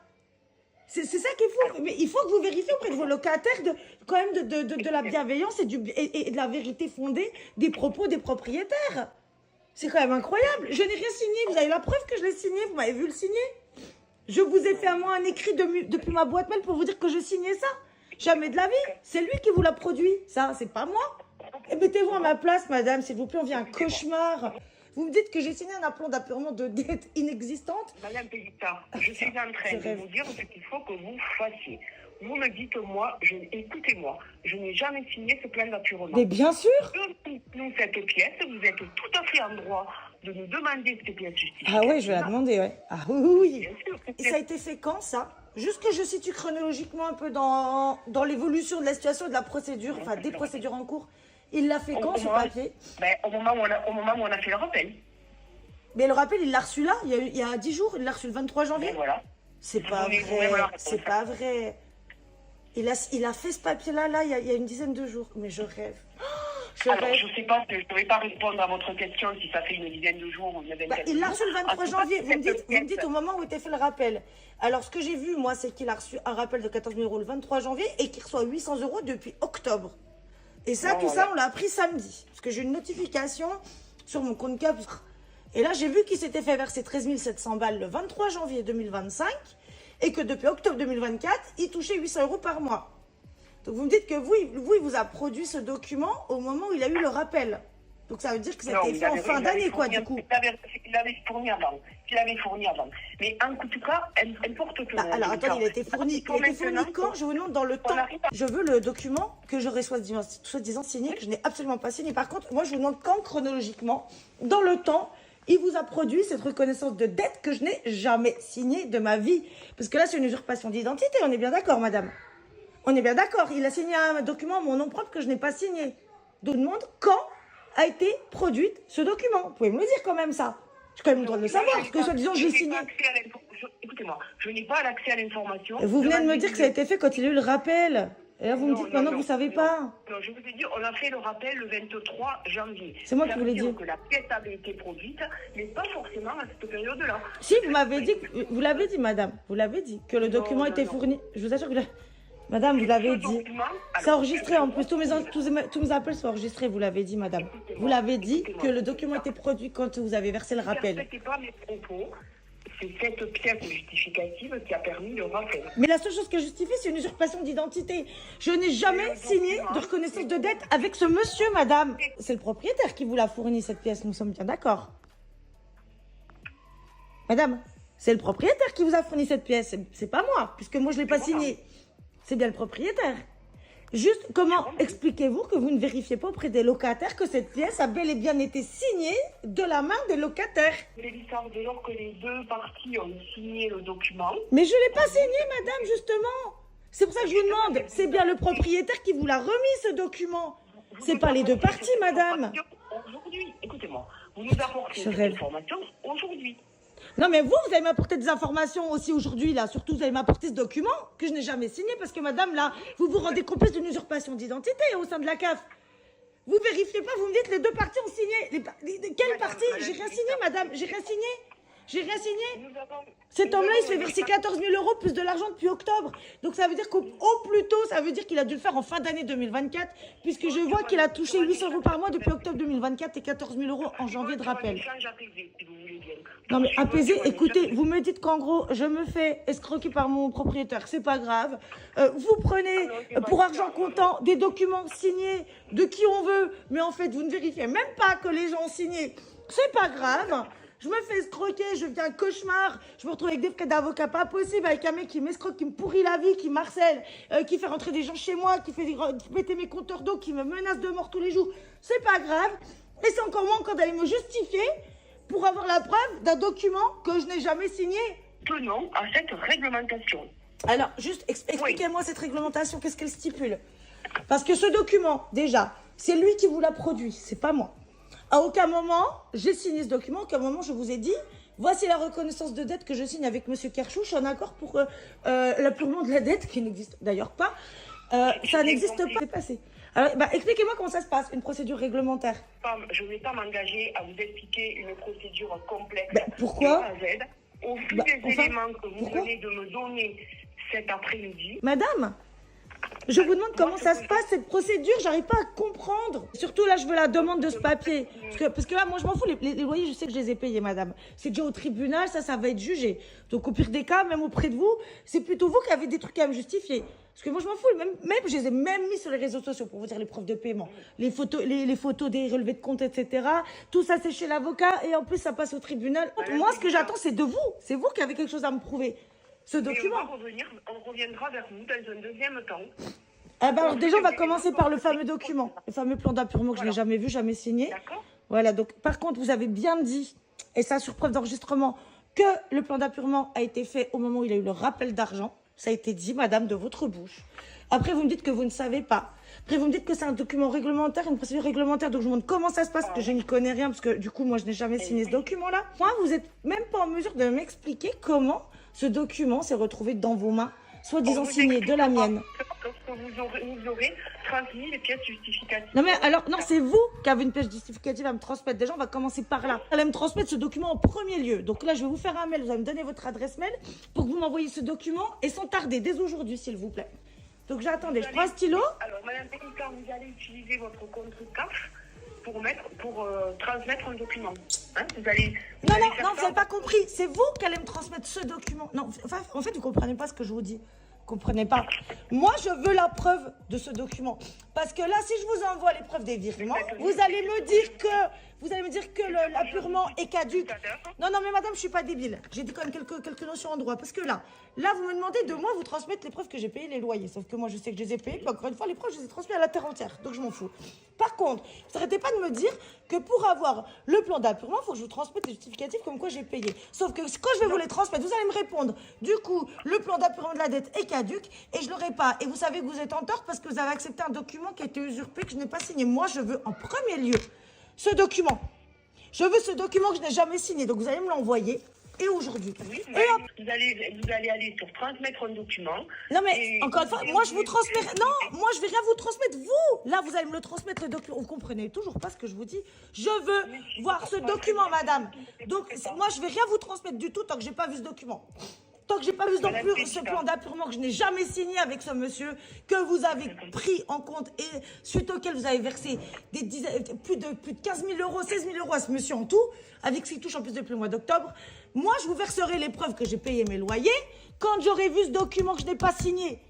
C'est ça qu'il faut. Mais il faut que vous vérifiez auprès de vos locataires quand même de la bienveillance et de la vérité fondée des propos des propriétaires. C'est quand même incroyable. Je n'ai rien signé. Vous avez la preuve que je l'ai signé. Vous m'avez vu le signer. Je vous ai fait à moi un écrit depuis ma boîte mail pour vous dire que je signais ça. Jamais de la vie. C'est lui qui vous l'a produit. Ça, c'est pas moi. Et mettez-vous à ma place, madame, s'il vous plaît. On vit un cauchemar. Vous me dites que j'ai signé un plan d'appurement de dette inexistante. Madame Pélita, je suis en train de vous dire ce qu'il faut que vous fassiez. Vous me dites, moi, écoutez-moi, je n'ai jamais signé ce plan d'appurement. Mais bien sûr. Nous, cette pièce, vous êtes tout à fait en droit de nous demander cette pièce justificative. Ah oui, je vais la demander, ouais. Ah oui, oui, oui. Bien sûr. Et ça a été fait quand, ça? Juste que je situe chronologiquement un peu dans l'évolution de la situation et de la procédure, enfin des procédures en cours. Il l'a fait quand, ce papier? Au moment où on a fait le rappel. Mais le rappel, il l'a reçu là, il y a 10 jours, il l'a reçu le 23 janvier. Ben voilà. C'est pas vrai, c'est pas vrai. Il a fait ce papier-là, il y a une dizaine de jours. Mais je rêve. Alors, je ne sais pas, je ne pourrais pas répondre à votre question si ça fait une dizaine de jours ou une vingtaine de jours. Il l'a reçu le 23 janvier. Vous me dites au moment où était fait le rappel. Alors, ce que j'ai vu, moi, c'est qu'il a reçu un rappel de 14 000 € le 23 janvier et qu'il reçoit 800 € depuis octobre. Et ça, tout ça, on l'a appris samedi. Parce que j'ai une notification sur mon compte CAP. Et là, j'ai vu qu'il s'était fait verser 13 700 balles le 23 janvier 2025 et que depuis octobre 2024, il touchait 800 € par mois. Donc, vous me dites que vous, il vous a produit ce document au moment où il a eu le rappel. Donc, ça veut dire que c'était fait en fin d'année, quoi, du coup. Il l'avait fourni avant. Mais en tout cas, importe que... alors, attendez, il a été fourni quand? Je vous demande dans le temps. Je veux le document que j'aurais soi-disant signé, que je n'ai absolument pas signé. Par contre, moi, je vous demande quand, chronologiquement, dans le temps, il vous a produit cette reconnaissance de dette que je n'ai jamais signée de ma vie. Parce que là, c'est une usurpation d'identité. On est bien d'accord, madame? On est bien d'accord. Il a signé un document à mon nom propre que je n'ai pas signé. Donc, je vous demande quand a été produite ce document. Vous pouvez me le dire quand même, ça. J'ai quand même le droit de le savoir, parce que soi-disant, je l'ai signé. Écoutez-moi, je n'ai pas l'accès à l'information. Vous venez de me dire que ça a été fait quand il a eu le rappel. Et là, vous me dites maintenant que vous ne savez pas. Non, je vous ai dit, on a fait le rappel le 23 janvier. C'est moi qui vous l'ai dit. Que la pièce avait été produite, mais pas forcément à cette période-là. Si, vous m'avez dit, vous l'avez dit, madame. Vous l'avez dit, que le document était fourni. Je vous assure que... Madame, vous l'avez dit. C'est enregistré en plus. Tous mes appels sont enregistrés, vous l'avez dit, madame. Vous l'avez dit que le document était produit quand vous avez versé le rappel. Ne répétez pas mes propos. C'est cette pièce justificative qui a permis le rappel. Mais la seule chose que justifie, c'est une usurpation d'identité. Je n'ai jamais signé de reconnaissance de dette avec ce monsieur, madame. C'est le propriétaire qui vous l'a fourni, cette pièce. Nous sommes bien d'accord. Madame, c'est le propriétaire qui vous a fourni cette pièce. C'est pas moi, puisque moi, je ne l'ai pas signée. C'est bien le propriétaire. Juste, comment expliquez-vous que vous ne vérifiez pas auprès des locataires que cette pièce a bel et bien été signée de la main des locataires? Mélissa, dès lors que les deux parties ont signé le document... Mais je ne l'ai pas signé, madame, justement. C'est pour ça que je vous demande. C'est bien le propriétaire qui vous l'a remis, ce document. C'est pas les deux parties, madame. Aujourd'hui, écoutez-moi, vous nous apportez cette information aujourd'hui. Non, mais vous allez m'apporter des informations aussi aujourd'hui, là. Surtout, vous allez m'apporter ce document que je n'ai jamais signé parce que, madame, là, vous vous rendez complice d'une usurpation d'identité au sein de la CAF. Vous vérifiez pas, vous me dites les deux parties ont signé. Quelle partie? J'ai rien signé, madame. J'ai rien signé. J'ai rien signé. Cet homme-là, il se fait verser 14 000 € plus de l'argent depuis octobre. Donc, ça veut dire qu'au plus tôt, ça veut dire qu'il a dû le faire en fin d'année 2024, puisque je vois qu'il a touché 800 € par mois depuis octobre 2024 et 14 000 € en janvier de rappel. Non, mais apaisé, écoutez, vous me dites qu'en gros, je me fais escroquer par mon propriétaire, c'est pas grave. Vous prenez pour argent comptant des documents signés de qui on veut, mais en fait, vous ne vérifiez même pas que les gens ont signé. C'est pas grave. Je me fais escroquer, je vis un cauchemar, je me retrouve avec des frais d'avocat pas possible, avec un mec qui m'escroque, qui me pourrit la vie, qui m'harcèle, qui fait rentrer des gens chez moi, qui fait péter mes compteurs d'eau, qui me menace de mort tous les jours. C'est pas grave. Et c'est encore moins quand d'aller me justifier pour avoir la preuve d'un document que je n'ai jamais signé. Tenons à cette réglementation. Alors, juste expliquez-moi cette réglementation, qu'est-ce qu'elle stipule? Parce que ce document, déjà, c'est lui qui vous l'a produit, c'est pas moi. À aucun moment, j'ai signé ce document, à aucun moment je vous ai dit, voici la reconnaissance de dette que je signe avec Monsieur Kerchou, je suis en accord pour l'apurement de la dette, qui n'existe d'ailleurs pas. Ça n'existe pas, c'est passé. Alors, expliquez-moi comment ça se passe, une procédure réglementaire. Je ne vais pas m'engager à vous expliquer une procédure complexe. Pourquoi? de A à Z. Au vu des éléments que vous venez de me donner cet après-midi. Madame, je vous demande comment ça se passe, cette procédure, j'arrive pas à comprendre. Surtout là, je veux la demande de ce papier. Parce que là, moi, je m'en fous, les loyers, je sais que je les ai payés, madame. C'est déjà au tribunal, ça va être jugé. Donc, au pire des cas, même auprès de vous, c'est plutôt vous qui avez des trucs à me justifier. Parce que moi, je m'en fous. Même, je les ai même mis sur les réseaux sociaux pour vous dire les preuves de paiement. Les photos des relevés de compte, etc. Tout ça, c'est chez l'avocat. Et en plus, ça passe au tribunal. Moi, ce que j'attends, c'est de vous. C'est vous qui avez quelque chose à me prouver. Ce document. On reviendra vers vous dans un deuxième temps. Alors déjà, on va commencer par le fameux document, le fameux plan d'apurement que je n'ai jamais vu, jamais signé. D'accord. Voilà, donc par contre, vous avez bien dit, et ça sur preuve d'enregistrement, que le plan d'apurement a été fait au moment où il a eu le rappel d'argent. Ça a été dit, madame, de votre bouche. Après, vous me dites que vous ne savez pas. Après, vous me dites que c'est un document réglementaire, une procédure réglementaire. Donc, je me demande comment ça se passe, parce que je n'y connais rien, parce que du coup, moi, je n'ai jamais signé ce document-là. Moi, vous n'êtes même pas en mesure de m'expliquer comment ce document s'est retrouvé dans vos mains, soi-disant signé de la mienne. Lorsque vous aurez transmis les pièces justificatives. Non, mais alors, non, c'est vous qui avez une pièce justificative à me transmettre. Déjà, on va commencer par là. Elle allait me transmettre ce document en premier lieu. Donc là, je vais vous faire un mail. Vous allez me donner votre adresse mail pour que vous m'envoyiez ce document et sans tarder, dès aujourd'hui, s'il vous plaît. Donc, j'attendais. Je prends un stylo. Alors, madame Pénican, vous allez utiliser votre compte CAF pour transmettre un document. Hein, vous allez Non, vous n'avez pas compris. C'est vous qui allez me transmettre ce document. Non, enfin, en fait, vous ne comprenez pas ce que je vous dis. Vous comprenez pas. Moi, je veux la preuve de ce document. Parce que là, si je vous envoie les preuves des virements, vous allez me dire que l'apurement est caduc. Non, mais madame, je suis pas débile. J'ai quand même quelques notions en droit. Parce que là, vous me demandez de moi vous transmettre les preuves que j'ai payé les loyers. Sauf que moi, je sais que je les ai payés. Puis encore une fois, les preuves, je les ai transmises à la terre entière. Donc, je m'en fous. Par contre, vous n'arrêtez pas de me dire que pour avoir le plan d'apurement, il faut que je vous transmette les justificatifs comme quoi j'ai payé. Sauf que quand je vais vous les transmettre, vous allez me répondre. Du coup, le plan d'apurement de la dette est caduc et je ne l'aurai pas. Et vous savez que vous êtes en tort parce que vous avez accepté un document qui a été usurpé, que je n'ai pas signé. Moi, je veux en premier lieu ce document. Je veux ce document que je n'ai jamais signé. Donc, vous allez me l'envoyer. Et aujourd'hui. Oui, vous allez aller sur transmettre un document. Non, mais encore une fois, moi je vous transmets. Non, moi je vais rien vous transmettre, vous. Là, vous allez me le transmettre le document. Vous comprenez toujours pas ce que je vous dis. Je veux voir ce document, madame. Donc, moi je vais rien vous transmettre du tout tant que j'ai pas vu ce document. Tant que j'ai pas vu ce plan d'apurement que je n'ai jamais signé avec ce monsieur, que vous avez pris en compte et suite auquel vous avez versé plus de 15 000 euros, 16 000 euros à ce monsieur en tout, avec ce qu'il touche en plus depuis le mois d'octobre, moi je vous verserai les preuves que j'ai payé mes loyers quand j'aurai vu ce document que je n'ai pas signé.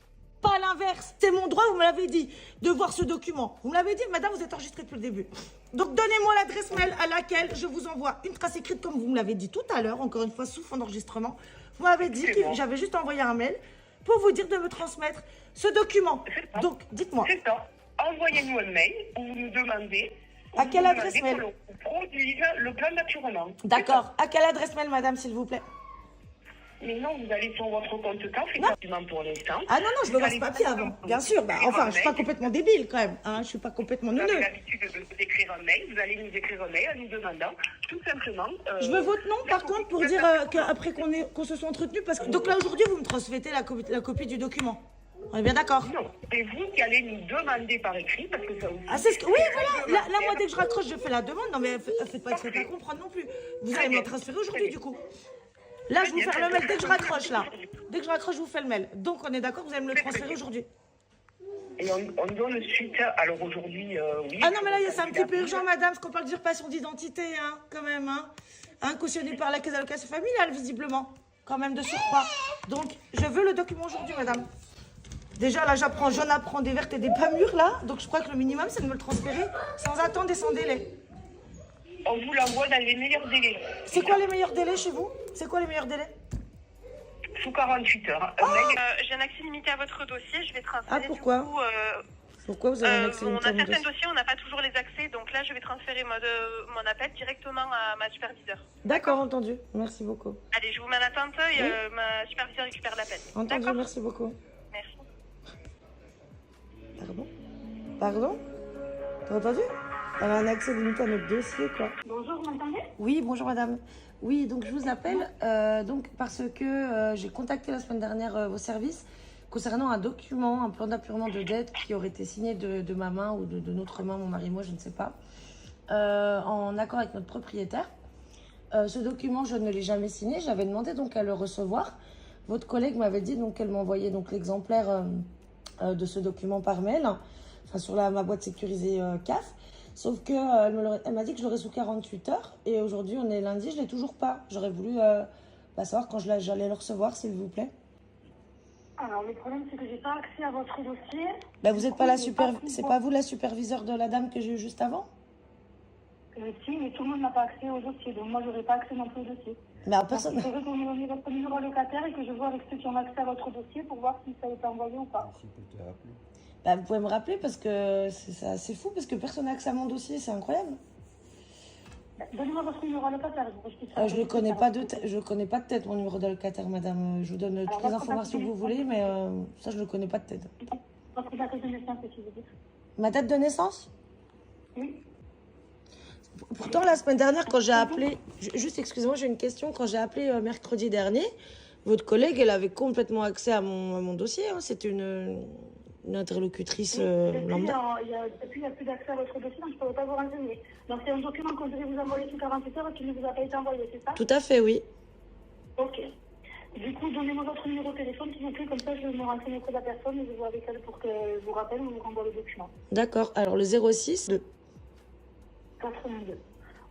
Pas l'inverse. C'est mon droit, vous me l'avez dit, de voir ce document. Vous me l'avez dit, madame, vous êtes enregistrée depuis le début. Donc, donnez-moi l'adresse mail à laquelle je vous envoie une trace écrite, comme vous me l'avez dit tout à l'heure, encore une fois, sous fond d'enregistrement. Vous m'avez dit que j'avais juste envoyé un mail pour vous dire de me transmettre ce document. Donc, dites-moi. C'est ça. Envoyez-nous un mail où vous nous demandez... À quelle adresse mail? Produise le plan d'apurement. D'accord. À quelle adresse mail, madame, s'il vous plaît? Mais non, vous allez sur votre compte CAF, effectivement, pour l'instant. Ah non, je veux voir ce papier avant. Bien sûr. Enfin, je suis pas complètement débile, quand même. Hein, je suis pas complètement neuneux. Vous avez l'habitude de nous écrire un mail. Vous allez nous écrire un mail en nous demandant, tout simplement... je veux votre nom, par contre, pour dire qu'après qu'on se soit entretenu. Parce que, donc là, aujourd'hui, vous me transmettez la copie du document. On est bien d'accord? Non, c'est vous qui allez nous demander par écrit, parce que ça aussi... Ah, c'est ce que... Oui, voilà. Là, moi, dès que je raccroche, je fais la demande. Non, mais faites pas exprès de pas comprendre non plus. Vous allez me la transférer aujourd'hui, du coup. Là, je vous fais le mail dès que je raccroche, là. Dès que je raccroche, je vous fais le mail. Donc, on est d'accord, vous allez me le transférer aujourd'hui. Et on donne suite, alors aujourd'hui, oui... Ah non, mais là, c'est un petit peu urgent, madame, parce qu'on parle d'usurpation d'identité, hein, quand même, hein. Cautionné par la caisse d'allocation familiale, visiblement. Quand même, de surcroît. Donc, je veux le document aujourd'hui, madame. Déjà, là, j'en apprends des vertes et des pas mûres, là. Donc, je crois que le minimum, c'est de me le transférer sans attendre et sans délai. On vous l'envoie dans les meilleurs délais. C'est quoi les meilleurs délais chez vous? C'est quoi les meilleurs délais? Sous 48 heures. J'ai un accès limité à votre dossier. Je vais transférer. Ah, pourquoi? Du coup, Pourquoi vous avez un accès On a limité à mon certains dossier? dossiers, on n'a pas toujours les accès, donc là je vais transférer mon appel directement à ma superviseure. D'accord, entendu. Merci beaucoup. Allez, je vous mets en attente et ma superviseure récupère l'appel. Entendu, D'accord. merci beaucoup. Merci. Pardon? Pardon? T'as entendu? Elle a un accès limité à notre dossier, quoi. Bonjour, vous m'entendez? Oui, bonjour madame. Oui, donc je vous appelle donc parce que j'ai contacté la semaine dernière vos services concernant un document, un plan d'appurement de dette qui aurait été signé de ma main ou de notre main, mon mari et moi, je ne sais pas, en accord avec notre propriétaire. Ce document, je ne l'ai jamais signé. J'avais demandé donc à le recevoir. Votre collègue m'avait dit donc qu'elle m'envoyait donc l'exemplaire de ce document par mail, enfin sur ma boîte sécurisée CAF. Sauf que elle m'a dit que je l'aurais sous 48 heures. Et aujourd'hui, on est lundi, je ne l'ai toujours pas. J'aurais voulu savoir quand j'allais le recevoir, s'il vous plaît. Alors, le problème, c'est que j'ai pas accès à votre dossier. Vous n'êtes pas c'est pas vous la superviseure de la dame que j'ai eue juste avant? Si, mais tout le monde n'a pas accès au dossier. Donc, moi, je n'aurai pas accès non plus au dossier. Mais alors, personne. Il faudrait que vous me donniez votre numéro locataire et que je vois avec ceux qui ont accès à votre dossier pour voir si ça a été envoyé ou pas. Vous pouvez me rappeler parce que c'est assez fou parce que personne n'a accès à mon dossier, c'est incroyable. Donnez-moi votre numéro locataire. Je ne connais pas de tête mon numéro de locataire, madame. Je vous donne toutes les informations que vous voulez, mais ça, je ne le connais pas de tête. Votre date de naissance, si vous dites. Ma date de naissance? Oui. Pourtant, la semaine dernière, quand j'ai appelé... Juste, excusez-moi, j'ai une question. Quand j'ai appelé mercredi dernier, votre collègue, elle avait complètement accès à mon dossier. Hein. C'était une interlocutrice lambda. Depuis, il n'y a plus d'accès à votre dossier, donc je ne pourrais pas vous renseigner. Donc, c'est un document qu'on devait vous envoyer sous 48 heures et qui ne vous a pas été envoyé, c'est ça? Tout à fait, oui. Ok. Du coup, donnez-moi votre numéro de téléphone, s'il vous plaît, comme ça je me renseigne auprès de la personne et je vois avec elle pour qu'elle vous rappelle ou vous renvoie le document. D'accord. Alors, le 06 de 82.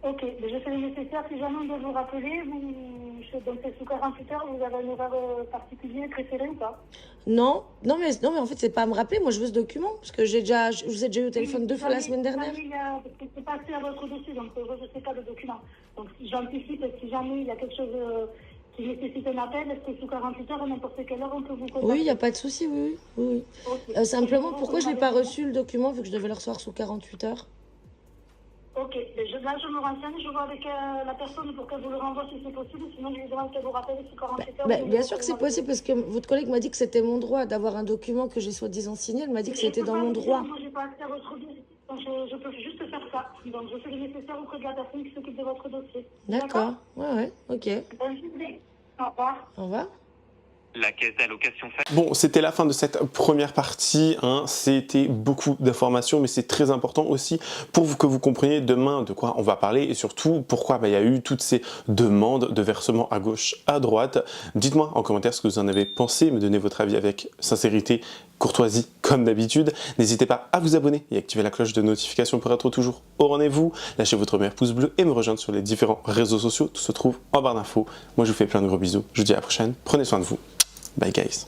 Ok, mais je fais le nécessaire. Si jamais on doit vous rappeler, donc c'est sous 48 heures, vous avez un horaire particulier préféré ou pas? Non, mais en fait, c'est pas à me rappeler. Moi, je veux ce document parce que je vous ai déjà eu au téléphone deux fois la semaine dernière. C'est pas accès à votre dossier, donc je ne sais pas le document. Donc, j'anticipe, si jamais il y a quelque chose qui nécessite un appel, est-ce que sous 48 heures, à n'importe quelle heure, on peut vous contacter? Oui, il n'y a pas de souci, oui. Okay. Simplement, pourquoi je n'ai pas reçu le document vu que je devais le recevoir sous 48 heures? Ok, là je me renseigne, je vois avec la personne pour qu'elle vous le renvoie si c'est possible, sinon je lui demande qu'elle vous rappelle sous 48 heures. Bien sûr que c'est possible parce que votre collègue m'a dit que c'était mon droit d'avoir un document que j'ai soi-disant signé. Elle m'a dit que c'était dans mon droit. Moi, je n'ai pas accès à votre dossier, donc je peux juste faire ça. Donc je fais le nécessaire auprès de la personne qui s'occupe de votre dossier. D'accord, ouais, ok. Bonne journée. Au revoir. Au revoir. La caisse d'allocation familiale. Bon, c'était la fin de cette première partie, hein. C'était beaucoup d'informations, mais c'est très important aussi pour que vous compreniez demain de quoi on va parler et surtout pourquoi il y a eu toutes ces demandes de versement à gauche, à droite. Dites-moi en commentaire ce que vous en avez pensé, me donnez votre avis avec sincérité, courtoisie comme d'habitude. N'hésitez pas à vous abonner et activer la cloche de notification pour être toujours au rendez-vous. Lâchez votre meilleur pouce bleu et me rejoindre sur les différents réseaux sociaux. Tout se trouve en barre d'infos. Moi, je vous fais plein de gros bisous. Je vous dis à la prochaine. Prenez soin de vous. Bye guys.